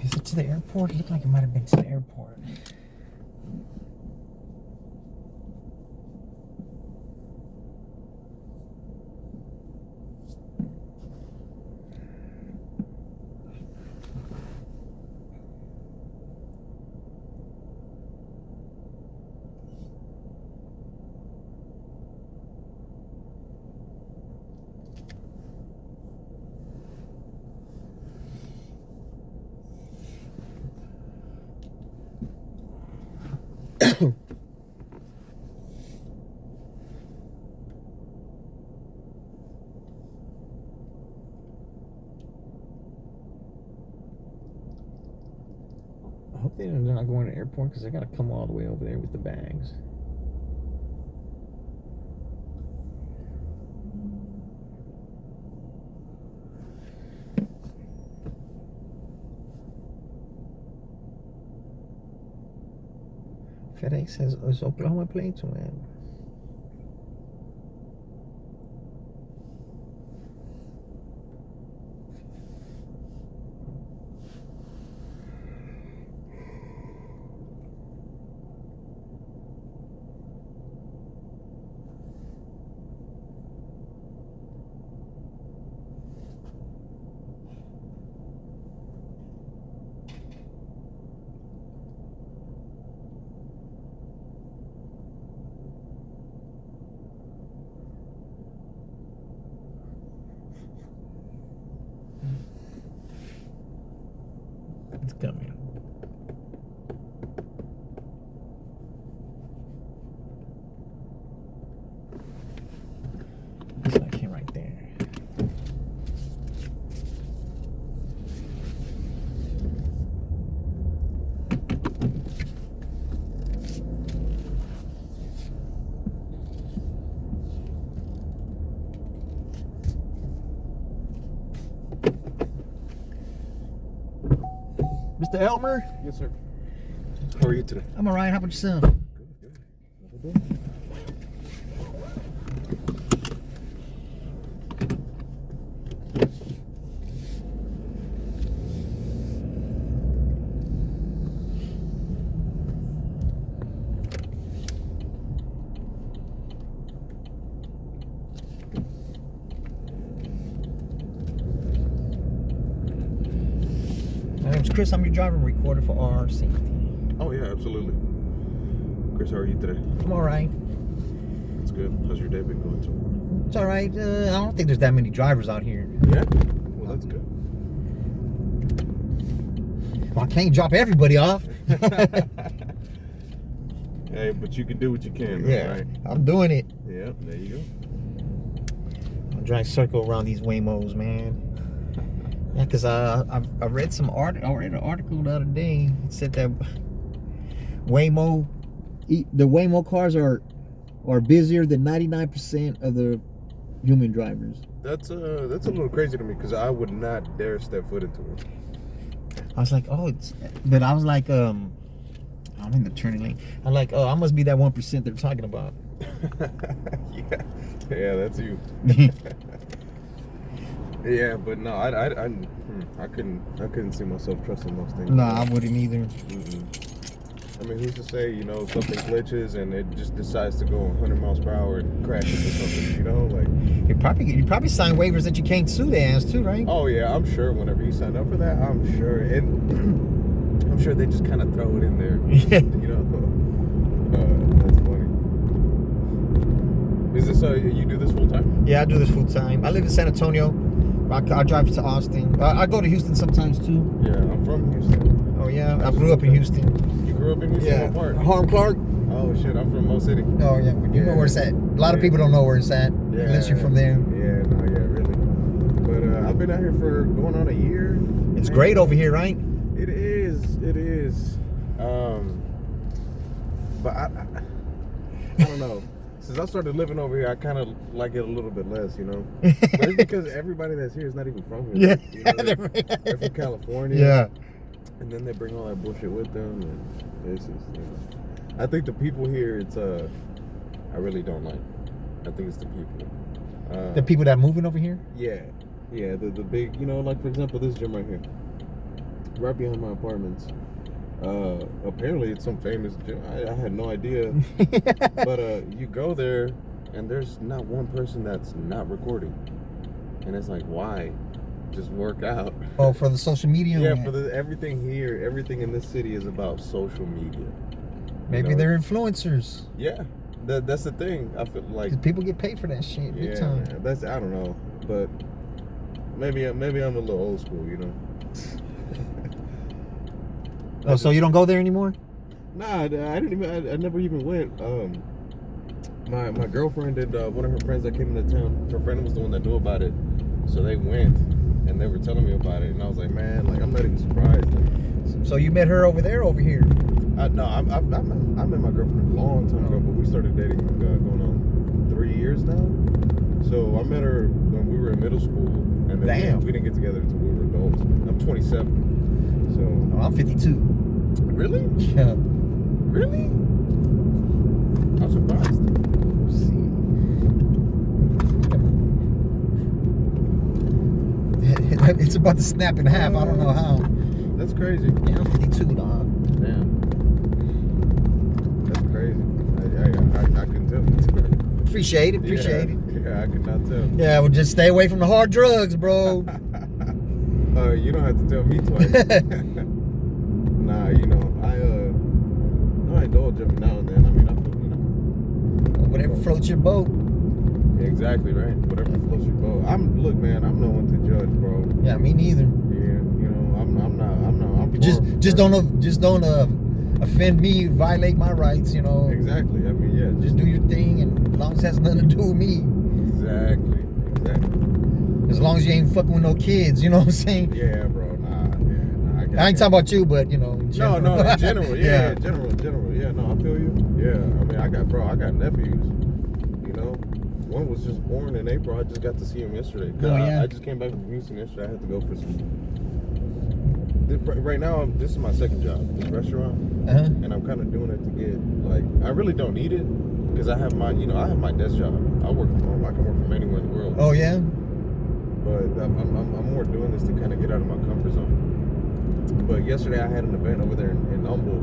[SPEAKER 1] Is it to the airport? It looked like it might have been to the airport. I hope they're not going to the airport because I got to come all the way over there with the bags. FedEx has Oklahoma plates, man. It's coming. It's like him right there. Mr. Elmer?
[SPEAKER 4] Yes, sir. How are you today?
[SPEAKER 1] I'm alright. How about yourself?
[SPEAKER 4] Good.
[SPEAKER 1] My name's Chris. I'm your driver and recorder for our safety.
[SPEAKER 4] Oh yeah, absolutely. Chris, how are you today?
[SPEAKER 1] I'm alright.
[SPEAKER 4] That's good. How's your day been going so far?
[SPEAKER 1] It's alright. I don't think there's that many drivers out here.
[SPEAKER 4] Yeah. Well, that's good.
[SPEAKER 1] Well, I can't drop everybody off.
[SPEAKER 4] Hey, but you can do what you can.
[SPEAKER 1] Yeah,
[SPEAKER 4] Right?
[SPEAKER 1] I'm doing it.
[SPEAKER 4] Yeah. There you go.
[SPEAKER 1] I'm trying to circle around these Waymos, man. Yeah, because I read some I read an article the other day. It said that the Waymo cars are busier than 99% of the human drivers.
[SPEAKER 4] That's a little crazy to me because I would not dare step foot into one.
[SPEAKER 1] I was like, but I was like, I'm in the turning lane. I'm like, I must be that 1% they're talking about.
[SPEAKER 4] yeah, that's you. Yeah, but no, I couldn't see myself trusting those things.
[SPEAKER 1] Nah, I wouldn't either.
[SPEAKER 4] I mean, who's to say, something glitches and it just decides to go 100 miles per hour and crashes or something, like.
[SPEAKER 1] You probably sign waivers that you can't sue their ass too, right?
[SPEAKER 4] Oh yeah, I'm sure whenever you sign up for that, I'm sure, and I'm sure they just kind of throw it in there. That's funny. Is this you do this full time?
[SPEAKER 1] Yeah, I do this full time. I live in San Antonio. I drive to Austin. I go to Houston sometimes too.
[SPEAKER 4] Yeah, I'm from Houston.
[SPEAKER 1] Oh yeah, I grew up in Houston.
[SPEAKER 4] You grew up in Houston?
[SPEAKER 1] Yeah.
[SPEAKER 4] What part?
[SPEAKER 1] Harlem Clark.
[SPEAKER 4] Oh shit, I'm from Mo City.
[SPEAKER 1] Oh yeah, you know where it's at. A lot of people don't know where it's at unless you're from there.
[SPEAKER 4] Yeah, no, yeah, really. But I've been out here for going on a year.
[SPEAKER 1] It's great over here, right?
[SPEAKER 4] It is. But I don't know. Since I started living over here, I kind of like it a little bit less, But it's because everybody that's here is not even from here.
[SPEAKER 1] Yeah.
[SPEAKER 4] They're from California.
[SPEAKER 1] Yeah.
[SPEAKER 4] And then they bring all that bullshit with them, and it's just, I think the people here, I really don't like. I think it's the people.
[SPEAKER 1] The people that are moving over here?
[SPEAKER 4] Yeah. Yeah, the big, like for example, this gym right here. Right behind my apartments. Apparently it's some famous gym. I had no idea. But you go there and there's not one person that's not recording. And it's like, why? Just work out.
[SPEAKER 1] Oh, for the social media?
[SPEAKER 4] Yeah, for everything here, everything in this city is about social media.
[SPEAKER 1] Maybe they're influencers.
[SPEAKER 4] Yeah. That's the thing. I feel like
[SPEAKER 1] 'cause people get paid for that shit. Big time.
[SPEAKER 4] That's, I don't know, but maybe I'm a little old school,
[SPEAKER 1] Oh, so you don't go there anymore?
[SPEAKER 4] Nah, I never even went. My girlfriend did. One of her friends that came into town, her friend was the one that knew about it, so they went and they were telling me about it, and I was like, man, like I'm not even surprised.
[SPEAKER 1] So you met her over there, or over here?
[SPEAKER 4] No, I met my girlfriend a long time ago, but we started dating going on 3 years now. So I met her when we were in middle school, and then we didn't get together until we were adults. I'm 27, so
[SPEAKER 1] I'm 52.
[SPEAKER 4] Really?
[SPEAKER 1] Yeah.
[SPEAKER 4] Really? I'm surprised.
[SPEAKER 1] Let's see. It's about to snap in half. I don't know how.
[SPEAKER 4] That's crazy.
[SPEAKER 1] Yeah, I'm 52, dog.
[SPEAKER 4] Damn. That's crazy. I can tell.
[SPEAKER 1] Appreciate it. Appreciate it.
[SPEAKER 4] Yeah, I could not tell.
[SPEAKER 1] Yeah, well, just stay away from the hard drugs, bro.
[SPEAKER 4] You don't have to tell me twice. Nah, you know, I indulge every now and then. I mean, I feel, you know.
[SPEAKER 1] Whatever floats your boat.
[SPEAKER 4] Exactly, right? Whatever floats your boat. Look, man, I'm no one to judge, bro.
[SPEAKER 1] Yeah, me neither.
[SPEAKER 4] Yeah, you know, I'm
[SPEAKER 1] Just don't offend me, violate my rights, you know.
[SPEAKER 4] Exactly. I mean, yeah.
[SPEAKER 1] Just do your thing, and as long as it has nothing to do with me.
[SPEAKER 4] Exactly.
[SPEAKER 1] As long as you ain't fucking with no kids, you know what I'm saying?
[SPEAKER 4] Yeah, bro. Nah,
[SPEAKER 1] I ain't talking about you, but you know. In general.
[SPEAKER 4] No, in general,
[SPEAKER 1] Yeah.
[SPEAKER 4] in general, yeah. No, I feel you. Yeah, I mean, I got nephews. You know, one was just born in April. I just got to see him yesterday.
[SPEAKER 1] Oh, yeah.
[SPEAKER 4] I just came back from Houston yesterday. I had to go for some. Right now, this is my second job, this restaurant, and I'm kind of doing it to get like. I really don't need it because I have my desk job. I work from home. I can work from anywhere in the world.
[SPEAKER 1] Oh yeah.
[SPEAKER 4] But I'm more doing this to kind of get out of my comfort zone. But yesterday I had an event over there in Humble,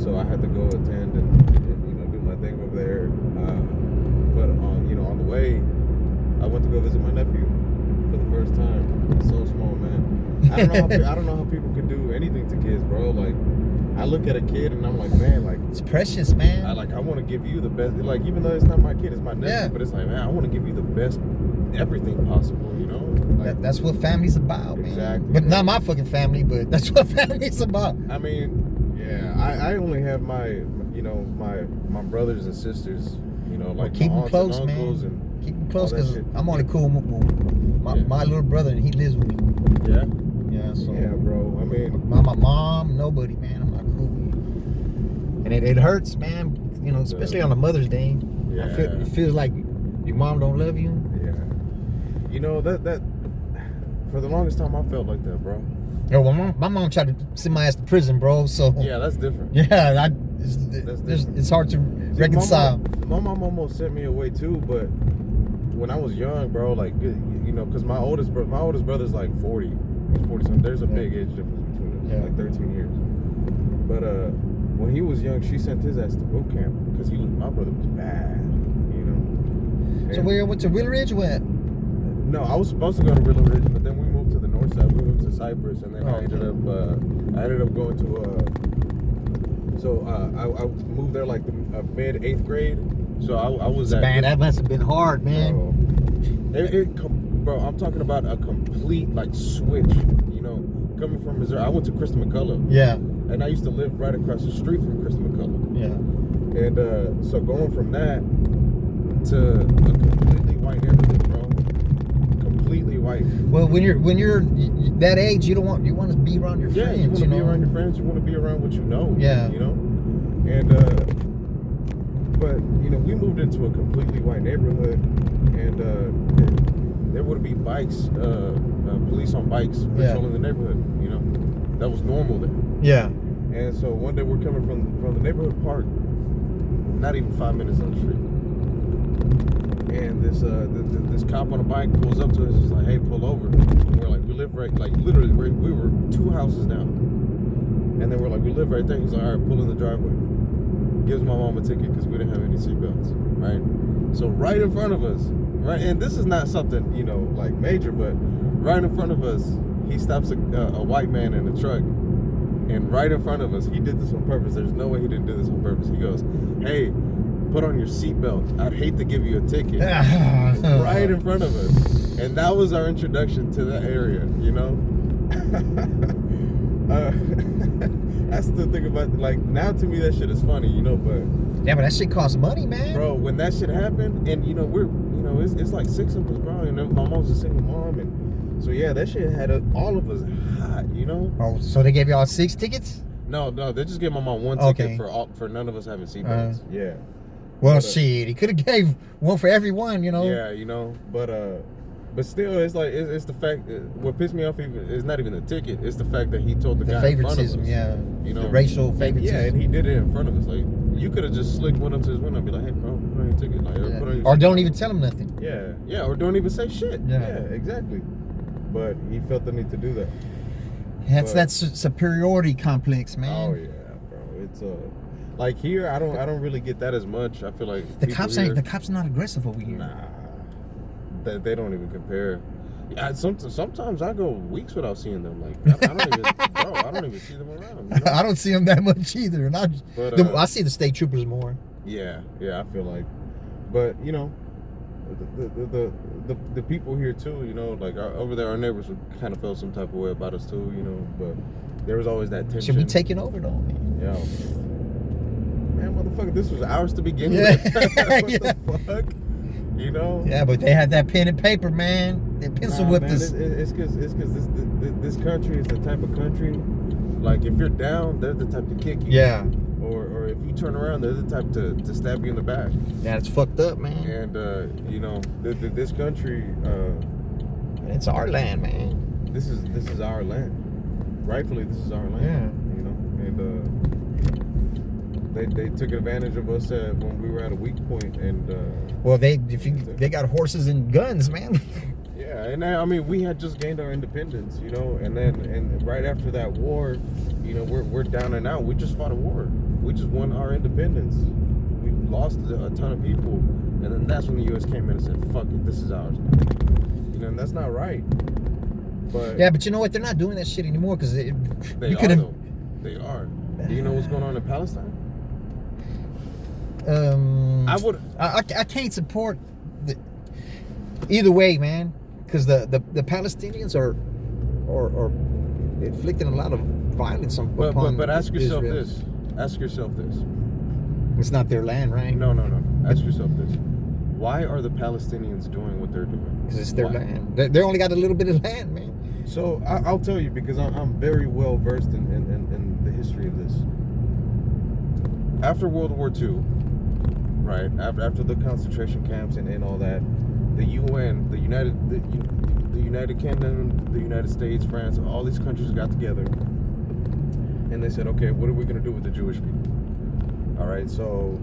[SPEAKER 4] so I had to go attend and you know do my thing over there. But on the way, I went to go visit my nephew for the first time. He's so small, man. I don't know how people can do anything to kids, bro. Like I look at a kid and I'm like, man, like
[SPEAKER 1] It's precious, man.
[SPEAKER 4] I want to give you the best. Like even though it's not my kid, it's my nephew.
[SPEAKER 1] Yeah.
[SPEAKER 4] But it's like, man, I want to give you the best, everything possible. You know. Like,
[SPEAKER 1] That's what family's about, man.
[SPEAKER 4] Exactly.
[SPEAKER 1] But not my fucking family, but that's what family's about.
[SPEAKER 4] I mean, yeah, I only have my brothers and sisters. You know, like
[SPEAKER 1] Keep
[SPEAKER 4] my
[SPEAKER 1] them
[SPEAKER 4] aunts
[SPEAKER 1] close,
[SPEAKER 4] and
[SPEAKER 1] man.
[SPEAKER 4] uncles and
[SPEAKER 1] Keep them close
[SPEAKER 4] all that
[SPEAKER 1] because
[SPEAKER 4] shit.
[SPEAKER 1] I'm only cool with my little brother, and he lives with me.
[SPEAKER 4] yeah,
[SPEAKER 1] Yeah, so
[SPEAKER 4] yeah, bro. I mean,
[SPEAKER 1] my mom, nobody, man. I'm not cool with. And it hurts, man. You know, especially on a Mother's Day.
[SPEAKER 4] Yeah.
[SPEAKER 1] It feels like your mom don't love you.
[SPEAKER 4] yeah, you know that for the longest time I felt like that, bro.
[SPEAKER 1] Yo, my mom tried to send my ass to prison, bro. So
[SPEAKER 4] Yeah, that's different.
[SPEAKER 1] yeah,
[SPEAKER 4] different.
[SPEAKER 1] it's hard to reconcile.
[SPEAKER 4] My mom almost sent me away too, but when I was young, bro, like you know, because my oldest brother's like 40. He's 40 something. There's a big age difference between us, like 13 years. But when he was young, she sent his ass to boot camp because my brother was bad, you know.
[SPEAKER 1] So where went to Wheeler Ridge? What?
[SPEAKER 4] No, I was supposed to go to Wheeler Ridge, but then we moved to the north side. We moved to Cypress, and then I ended up going to I moved there like the mid 8th grade. So I was
[SPEAKER 1] Man, that must have been hard, man.
[SPEAKER 4] Bro, I'm talking about a complete like switch. You know, coming from Missouri, I went to Krista McCullough.
[SPEAKER 1] Yeah.
[SPEAKER 4] And I used to live right across the street from Krista McCullough.
[SPEAKER 1] Yeah.
[SPEAKER 4] And so going from that to a completely white neighborhood, bro. Completely white.
[SPEAKER 1] Well, when you're that age, you want to be around your friends.
[SPEAKER 4] You want to be around your friends. You want to be around what you know.
[SPEAKER 1] Yeah.
[SPEAKER 4] You know. And but you know, we moved into a completely white neighborhood, and there would be bikes, police on bikes patrolling the neighborhood. You know, that was normal there.
[SPEAKER 1] Yeah.
[SPEAKER 4] And so one day we're coming from the neighborhood park, not even 5 minutes on the street. And this cop on a bike pulls up to us. He's like, "Hey, pull over." And we're like, "We live right, like literally, we were 2 houses down." And then we're like, "We live right there." He's like, "All right, pull in the driveway." Gives my mom a ticket because we didn't have any seatbelts, right? So right in front of us, right, and this is not something like major, but right in front of us, he stops a white man in a truck, and right in front of us, he did this on purpose. There's no way he didn't do this on purpose. He goes, "Hey, put on your seatbelt. I'd hate to give you a ticket." Right in front of us. And that was our introduction to that area, you know? I still think about, like, now to me that shit is funny, you know, but...
[SPEAKER 1] Yeah, but that shit costs money, man.
[SPEAKER 4] Bro, when that shit happened, and, it's like 6 of us, bro, and my mom's a single mom, and so, yeah, that shit had all of us hot, you know?
[SPEAKER 1] Oh, so they gave y'all 6 tickets?
[SPEAKER 4] No, they just gave my mom 1 ticket for none of us having seatbelts. Yeah.
[SPEAKER 1] Well, shit, he could have gave one for everyone, you know?
[SPEAKER 4] Yeah, but But still, it's like it's the fact. What pissed me off is not even the ticket. It's the fact that he told the
[SPEAKER 1] The
[SPEAKER 4] guy in front of
[SPEAKER 1] favoritism,
[SPEAKER 4] us.
[SPEAKER 1] yeah.
[SPEAKER 4] You know,
[SPEAKER 1] The racial
[SPEAKER 4] and,
[SPEAKER 1] favoritism.
[SPEAKER 4] yeah, and he did it in front of us. Like you could have just slicked one up to his window and be like, "Hey, bro, put on your ticket." Like,
[SPEAKER 1] Yeah.
[SPEAKER 4] put on your
[SPEAKER 1] Or
[SPEAKER 4] seatbelt.
[SPEAKER 1] don't even tell him nothing.
[SPEAKER 4] Yeah, or don't even say shit.
[SPEAKER 1] Yeah.
[SPEAKER 4] Exactly. But he felt the need to do that.
[SPEAKER 1] That's
[SPEAKER 4] But-
[SPEAKER 1] that superiority complex, man.
[SPEAKER 4] Oh yeah, bro. It's like here, I don't really get that as much. I feel like
[SPEAKER 1] The
[SPEAKER 4] people
[SPEAKER 1] cops
[SPEAKER 4] here,
[SPEAKER 1] ain't. The cops are not aggressive over here.
[SPEAKER 4] Nah, they don't even compare. Yeah, sometimes I go weeks without seeing them. Like I don't even, bro, I don't even see them around. You know?
[SPEAKER 1] I don't see them that much either, and
[SPEAKER 4] But,
[SPEAKER 1] I see the state troopers more.
[SPEAKER 4] Yeah, I feel like, but you know, the people here too. You know, like over there, our neighbors would kind of felt some type of way about us too. You know, but there was always that tension.
[SPEAKER 1] Should be taking over though, man.
[SPEAKER 4] Yeah. Man, motherfucker, this was ours to begin
[SPEAKER 1] Yeah.
[SPEAKER 4] with. What
[SPEAKER 1] Yeah.
[SPEAKER 4] the fuck? You know?
[SPEAKER 1] Yeah, but they had that pen and paper, man. They pencil whipped
[SPEAKER 4] man,
[SPEAKER 1] us.
[SPEAKER 4] It's because this country is the type of country, like if you're down, they're the type to kick you.
[SPEAKER 1] Yeah.
[SPEAKER 4] Or if you turn around, they're the type to stab you in the back.
[SPEAKER 1] Yeah, it's fucked up, man.
[SPEAKER 4] And you know, this country,
[SPEAKER 1] It's our land, man.
[SPEAKER 4] this is our land. Rightfully, this is our land.
[SPEAKER 1] Yeah.
[SPEAKER 4] You know, and they took advantage of us when we were at a weak point, and
[SPEAKER 1] Well, they got horses and guns, man.
[SPEAKER 4] yeah, and I mean, we had just gained our independence, you know, and right after that war, you know, we're down and out. We just fought a war. We just won our independence. We lost a ton of people, and then that's when the U.S. came in and said, "Fuck it, this is ours." You know, and that's not right. But
[SPEAKER 1] Yeah, but you know what? They're not doing that shit anymore because
[SPEAKER 4] they
[SPEAKER 1] you
[SPEAKER 4] are
[SPEAKER 1] could have.
[SPEAKER 4] though. They are. Do you know what's going on in Palestine? I would.
[SPEAKER 1] I can't support either way, man, because the Palestinians are inflicting a lot of violence on.
[SPEAKER 4] But ask yourself
[SPEAKER 1] Israel.
[SPEAKER 4] this. Ask yourself this.
[SPEAKER 1] It's not their land, right?
[SPEAKER 4] No. Ask yourself this. Why are the Palestinians doing what they're doing?
[SPEAKER 1] Because it's their
[SPEAKER 4] Why?
[SPEAKER 1] land. They only got a little bit of land, man.
[SPEAKER 4] So I'll tell you, because I'm very well versed in the history of this. After World War II, right? After the concentration camps and all that, the UN, the United Kingdom, the United States, France, all these countries got together, and they said, okay, what are we going to do with the Jewish people? All right, so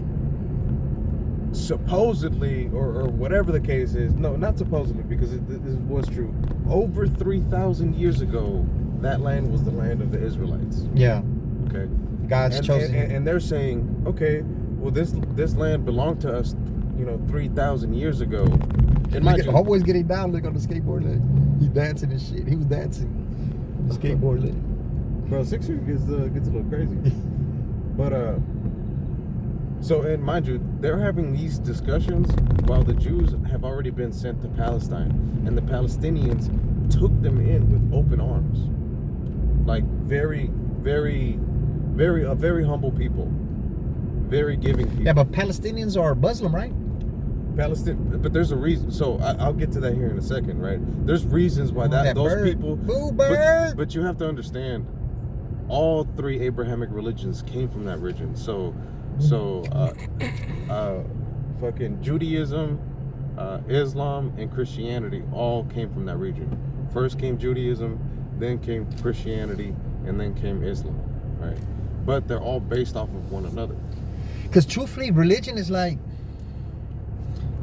[SPEAKER 4] supposedly, or whatever the case is, no, not supposedly, because this was true. Over 3,000 years ago, that land was the land of the Israelites.
[SPEAKER 1] Yeah,
[SPEAKER 4] Okay,
[SPEAKER 1] God's chosen.
[SPEAKER 4] and they're saying, okay, well, this land belonged to us, you know, 3,000 years ago. And mind you,
[SPEAKER 1] Homeboy's getting down. Look on the skateboard. Look. He's dancing and shit. He was dancing on the skateboard. Look.
[SPEAKER 4] bro, 6 years gets a little crazy. But so, and mind you, they're having these discussions while the Jews have already been sent to Palestine, and the Palestinians took them in with open arms, like very humble people, very giving people.
[SPEAKER 1] Yeah, but Palestinians are Muslim, right?
[SPEAKER 4] Palestine, but there's a reason. So I'll get to that here in a second, right? There's reasons why those
[SPEAKER 1] bird.
[SPEAKER 4] people.
[SPEAKER 1] Boo, bird.
[SPEAKER 4] But you have to understand, all three Abrahamic religions came from that region. So fucking Judaism, Islam, and Christianity all came from that region. First came Judaism, then came Christianity, and then came Islam, right? But they're all based off of one another.
[SPEAKER 1] Because truthfully, religion is like,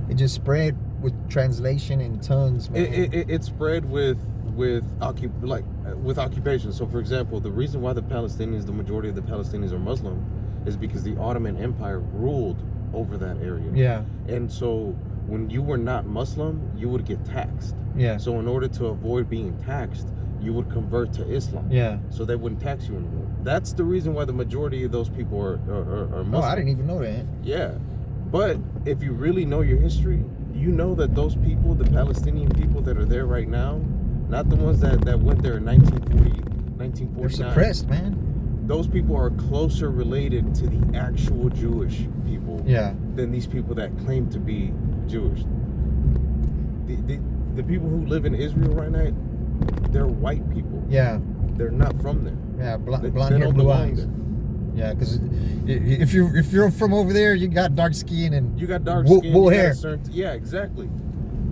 [SPEAKER 1] it just spread with translation and tongues, man.
[SPEAKER 4] It spread with occupation. So, for example, the reason why the majority of the Palestinians are Muslim, is because the Ottoman Empire ruled over that area.
[SPEAKER 1] Yeah,
[SPEAKER 4] And so, when you were not Muslim, you would get taxed.
[SPEAKER 1] yeah,
[SPEAKER 4] So, in order to avoid being taxed, you would convert to Islam.
[SPEAKER 1] yeah.
[SPEAKER 4] So they wouldn't tax you anymore. That's the reason why the majority of those people are Muslim.
[SPEAKER 1] Oh, I didn't even know that.
[SPEAKER 4] Yeah. But if you really know your history, you know that those people, the Palestinian people that are there right now, not the ones that went there in 1949.
[SPEAKER 1] They're suppressed, man.
[SPEAKER 4] Those people are closer related to the actual Jewish people
[SPEAKER 1] Yeah.
[SPEAKER 4] than these people that claim to be Jewish. The people who live in Israel right now, they're white people.
[SPEAKER 1] Yeah,
[SPEAKER 4] They're not from there.
[SPEAKER 1] yeah. Blonde
[SPEAKER 4] They
[SPEAKER 1] hair,
[SPEAKER 4] don't
[SPEAKER 1] blue
[SPEAKER 4] belong
[SPEAKER 1] eyes.
[SPEAKER 4] there.
[SPEAKER 1] Yeah, because if you're from over there, you got dark skin and
[SPEAKER 4] You got dark
[SPEAKER 1] wool
[SPEAKER 4] skin, you got
[SPEAKER 1] hair.
[SPEAKER 4] yeah, exactly.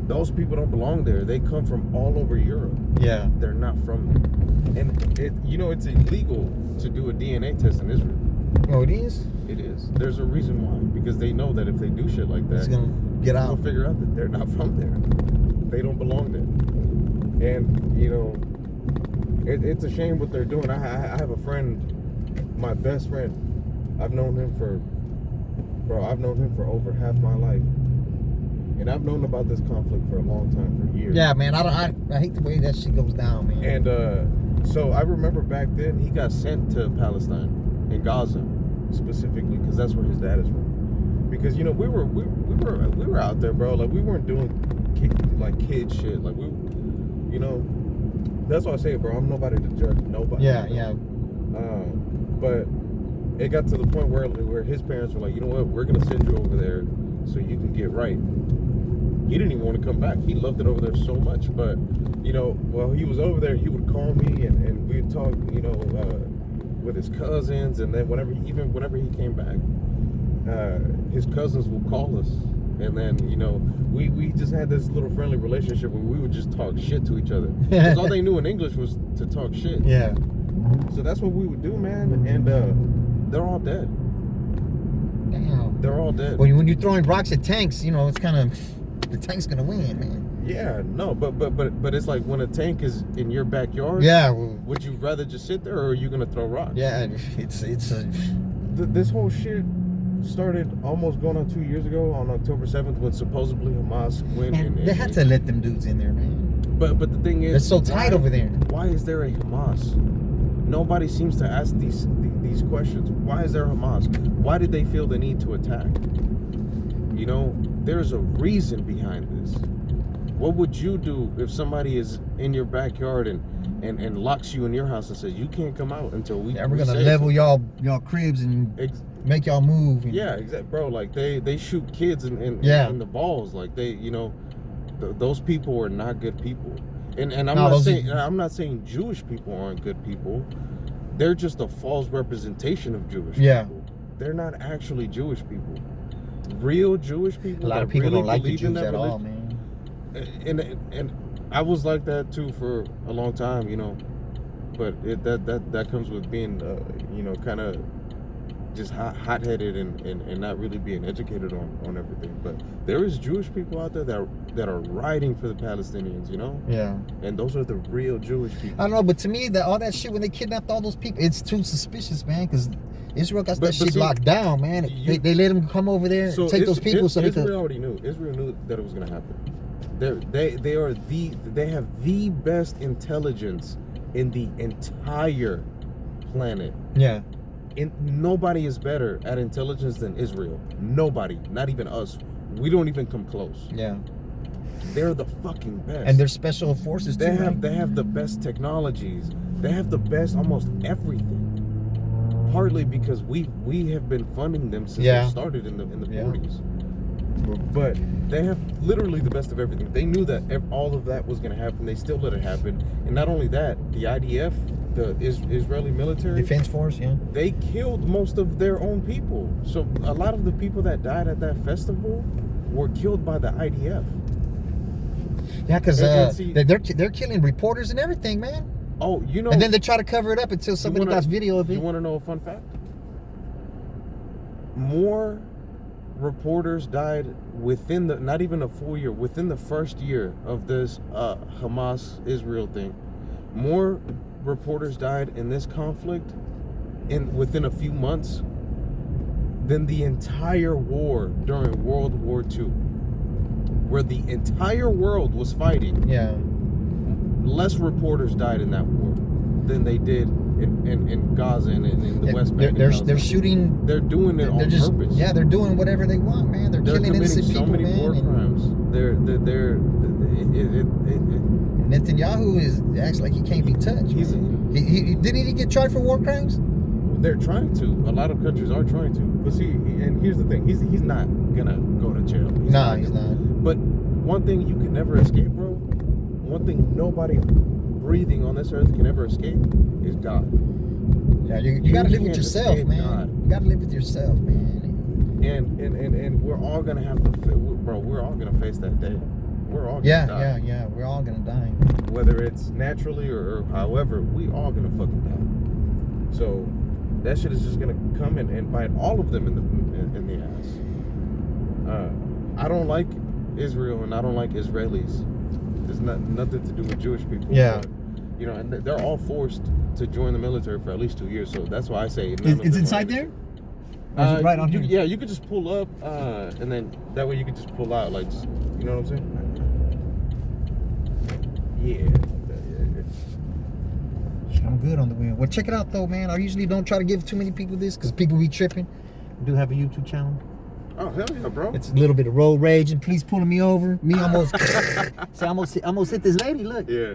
[SPEAKER 4] those people don't belong there. They come from all over Europe.
[SPEAKER 1] Yeah.
[SPEAKER 4] They're not from there. And it's illegal to do a DNA test in Israel.
[SPEAKER 1] Oh, it is?
[SPEAKER 4] It is. There's a reason why. Because they know that if they do shit like that,
[SPEAKER 1] It's gonna get
[SPEAKER 4] they'll
[SPEAKER 1] out.
[SPEAKER 4] figure out that they're not from there. They don't belong there. And, it's a shame what they're doing. I have a friend, my best friend. I've known him for over half my life. And I've known about this conflict for a long time, for years.
[SPEAKER 1] Yeah, man. I hate the way that shit goes down, man.
[SPEAKER 4] And so I remember back then he got sent to Palestine, in Gaza, specifically, because that's where his dad is from. Because we were out there, bro. Like we weren't doing kid shit. Like that's why I say, bro. I'm nobody to judge nobody.
[SPEAKER 1] Yeah.
[SPEAKER 4] But it got to the point where his parents were like, you know what, we're gonna send you over there so you can get right. He didn't even want to come back. He loved it over there so much. But while he was over there, he would call me and we'd talk, with his cousins. And then whenever he came back, his cousins would call us. And then we just had this little friendly relationship where we would just talk shit to each other. Because all they knew in English was to talk shit.
[SPEAKER 1] Yeah.
[SPEAKER 4] So that's what we would do, man. And they're all dead.
[SPEAKER 1] Damn.
[SPEAKER 4] They're all dead.
[SPEAKER 1] When you're throwing rocks at tanks, it's kind of, the tank's gonna win, man.
[SPEAKER 4] Yeah, no, but it's like when a tank is in your backyard.
[SPEAKER 1] Yeah.
[SPEAKER 4] Would you rather just sit there, or are you gonna throw rocks?
[SPEAKER 1] Yeah, it's
[SPEAKER 4] This whole shit started almost going on 2 years ago on October 7th when supposedly Hamas went.
[SPEAKER 1] man, they had to let them dudes in there, man.
[SPEAKER 4] But the thing is,
[SPEAKER 1] It's so tight over there.
[SPEAKER 4] Why is there a Hamas? Nobody seems to ask these questions. Why is there Hamas? Why did they feel the need to attack? There's a reason behind this. What would you do if somebody is in your backyard and locks you in your house and says you can't come out until we?
[SPEAKER 1] Yeah, we're gonna level y'all cribs and make y'all move. And,
[SPEAKER 4] yeah, exactly, bro. Like they shoot kids in the balls. Like those people are not good people. And I'm not saying Jewish people aren't good people. They're just a false representation of Jewish people. They're not actually Jewish people. Real Jewish people.
[SPEAKER 1] A lot of people don't like the Jews at all, man.
[SPEAKER 4] And I was like that too for a long time, but that comes with being kind of just hot-headed and not really being educated on everything. But there is Jewish people out there that are riding for the Palestinians,
[SPEAKER 1] Yeah.
[SPEAKER 4] And those are the real Jewish people.
[SPEAKER 1] I don't know, but to me, all that shit when they kidnapped all those people, it's too suspicious, man. Because Israel got that shit locked down, man. They let them come over there and take those people, so they could.
[SPEAKER 4] Israel already knew. Israel knew that it was gonna happen. They have the best intelligence in the entire planet.
[SPEAKER 1] Yeah.
[SPEAKER 4] Nobody is better at intelligence than Israel. Nobody, not even us. We don't even come close.
[SPEAKER 1] Yeah.
[SPEAKER 4] They're the fucking best.
[SPEAKER 1] And they're special forces too.
[SPEAKER 4] They have the best technologies. They have the best almost everything. Partly because we have been funding them since they started in the 40s. But they have literally the best of everything. They knew that all of that was going to happen. They still let it happen. And not only that, the IDF, the Israeli military
[SPEAKER 1] defense force,
[SPEAKER 4] they killed most of their own people. So a lot of the people that died at that festival were killed by the IDF.
[SPEAKER 1] Yeah, because they're killing reporters and everything, man.
[SPEAKER 4] Oh,
[SPEAKER 1] and then they try to cover it up until somebody got video of it.
[SPEAKER 4] You want to know a fun fact? More reporters died within not even a full year, within the first year of this Hamas-Israel thing. More reporters died in this conflict within a few months than the entire war during World War II, where the entire world was fighting.
[SPEAKER 1] Yeah.
[SPEAKER 4] Less reporters died in that war than they did in Gaza and in the West Bank.
[SPEAKER 1] They're shooting.
[SPEAKER 4] They're doing it on purpose.
[SPEAKER 1] Yeah, they're doing whatever they want, man. They're killing innocent people,
[SPEAKER 4] so many war crimes.
[SPEAKER 1] Netanyahu acts like he can't be touched. Didn't he get tried for war crimes?
[SPEAKER 4] They're trying to. A lot of countries are trying to. But see, and here's the thing: he's not gonna go to jail.
[SPEAKER 1] He's not.
[SPEAKER 4] But one thing you can never escape, bro. One thing nobody breathing on this earth can ever escape is God.
[SPEAKER 1] Yeah, you gotta live with yourself, man.
[SPEAKER 4] God.
[SPEAKER 1] You gotta live with yourself, man.
[SPEAKER 4] And we're all gonna have to, bro. We're all gonna face that day. we're all gonna
[SPEAKER 1] Yeah,
[SPEAKER 4] die.
[SPEAKER 1] yeah. We're all gonna die.
[SPEAKER 4] Whether it's naturally or however, we all gonna fucking die. So that shit is just gonna come and bite all of them in the ass. I don't like Israel and I don't like Israelis. It's nothing to do with Jewish people.
[SPEAKER 1] Yeah.
[SPEAKER 4] But, you know, and they're all forced to join the military for at least 2 years. So that's why I say
[SPEAKER 1] It's inside there? Or is it right on here?
[SPEAKER 4] Yeah, you could just pull up, and then that way you could just pull out, like, just, you know what I'm saying? Yeah.
[SPEAKER 1] I'm good on the wheel. Well, check it out though, man. I usually don't try to give too many people this because people be tripping. I do have a YouTube channel.
[SPEAKER 4] Oh hell yeah, bro!
[SPEAKER 1] It's a little bit of road rage and police pulling me over. Me almost, see, I almost hit this lady. Look,
[SPEAKER 4] Yeah,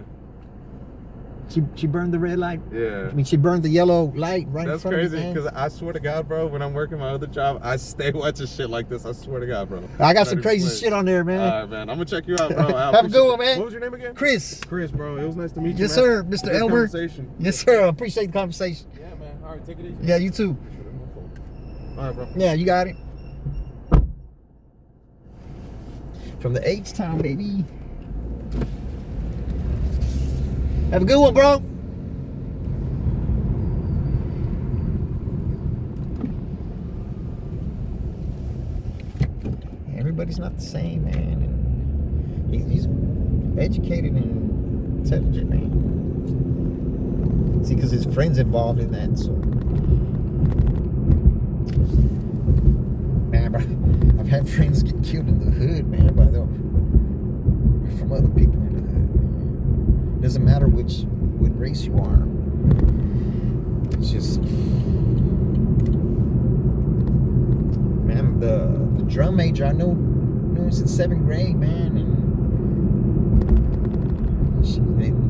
[SPEAKER 1] she burned the red light.
[SPEAKER 4] yeah.
[SPEAKER 1] I mean, she burned the yellow light right
[SPEAKER 4] That's
[SPEAKER 1] in front
[SPEAKER 4] crazy
[SPEAKER 1] of me.
[SPEAKER 4] because I swear to God, bro, when I'm working my other job, I stay watching shit like this. I swear to God, bro.
[SPEAKER 1] I got
[SPEAKER 4] Not
[SPEAKER 1] some
[SPEAKER 4] even
[SPEAKER 1] crazy
[SPEAKER 4] playing.
[SPEAKER 1] shit on there, man.
[SPEAKER 4] All right, man. I'm gonna check you out, bro. I
[SPEAKER 1] Have a good one,
[SPEAKER 4] appreciate it.
[SPEAKER 1] man.
[SPEAKER 4] What was your name again?
[SPEAKER 1] Chris.
[SPEAKER 4] Chris, bro. It was nice to meet you.
[SPEAKER 1] Yes,
[SPEAKER 4] man.
[SPEAKER 1] sir, Mr.
[SPEAKER 4] Good
[SPEAKER 1] Elmer.
[SPEAKER 4] conversation.
[SPEAKER 1] Yes, sir. I appreciate the conversation.
[SPEAKER 4] Yeah, man. All right, take it easy.
[SPEAKER 1] Yeah, you too.
[SPEAKER 4] All right, bro.
[SPEAKER 1] Yeah, you got it. From the H-Town, baby. Have a good one, bro. Everybody's not the same, man. And he's educated and intelligent, man. See, because his friend's involved in that, so. Man, bro, I've had friends get killed in the hood, man, from other people in the hood. Doesn't matter what race you are. It's just, man, the drum major I know him since 7th grade, man, and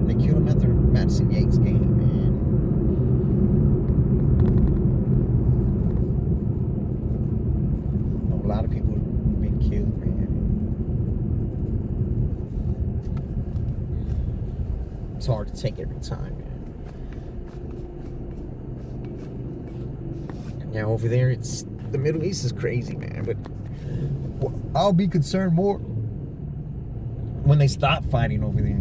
[SPEAKER 1] they killed him after Madison Yates game, man. A lot of people have been killed, man. It's hard to take every time, man. Now over there, it's the Middle East is crazy, man. But I'll be concerned more when they stop fighting over there.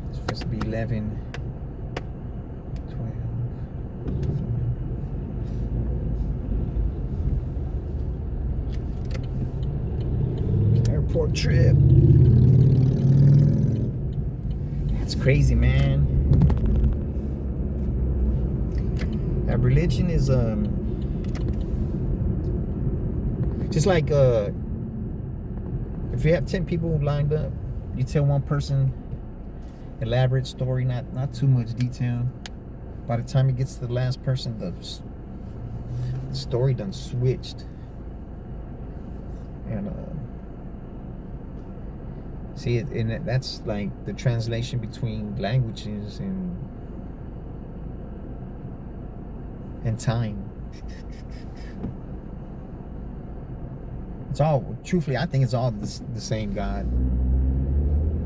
[SPEAKER 1] It's supposed to be 11, 12. Airport trip. That's crazy, man. That religion is just like if you have 10 people lined up, you tell one person elaborate story, not too much detail. By the time it gets to the last person, the story done switched. And see it, and that's like the translation between languages and time. It's all, truthfully, I think it's all the same God.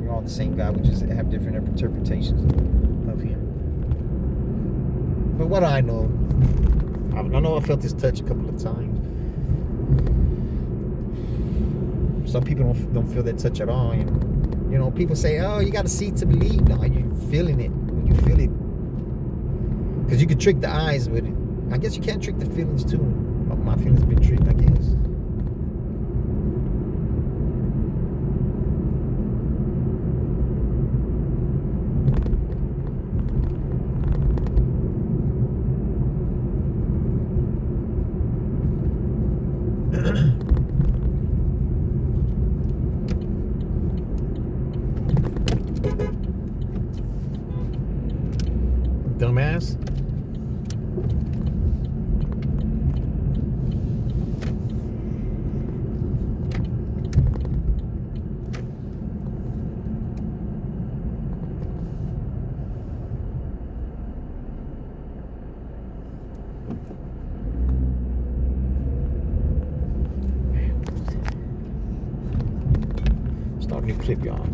[SPEAKER 1] We're all the same God. We just have different interpretations of Him. But what do I know? I know I felt His touch a couple of times. Some people don't feel that touch at all. And, you know, people say, "Oh, you got to see to believe." No, you're feeling it. When you feel it, because you can trick the eyes with it. I guess you can't trick the feelings too. My feelings have been tricked, I guess. Dumbass. Start a new clip, y'all.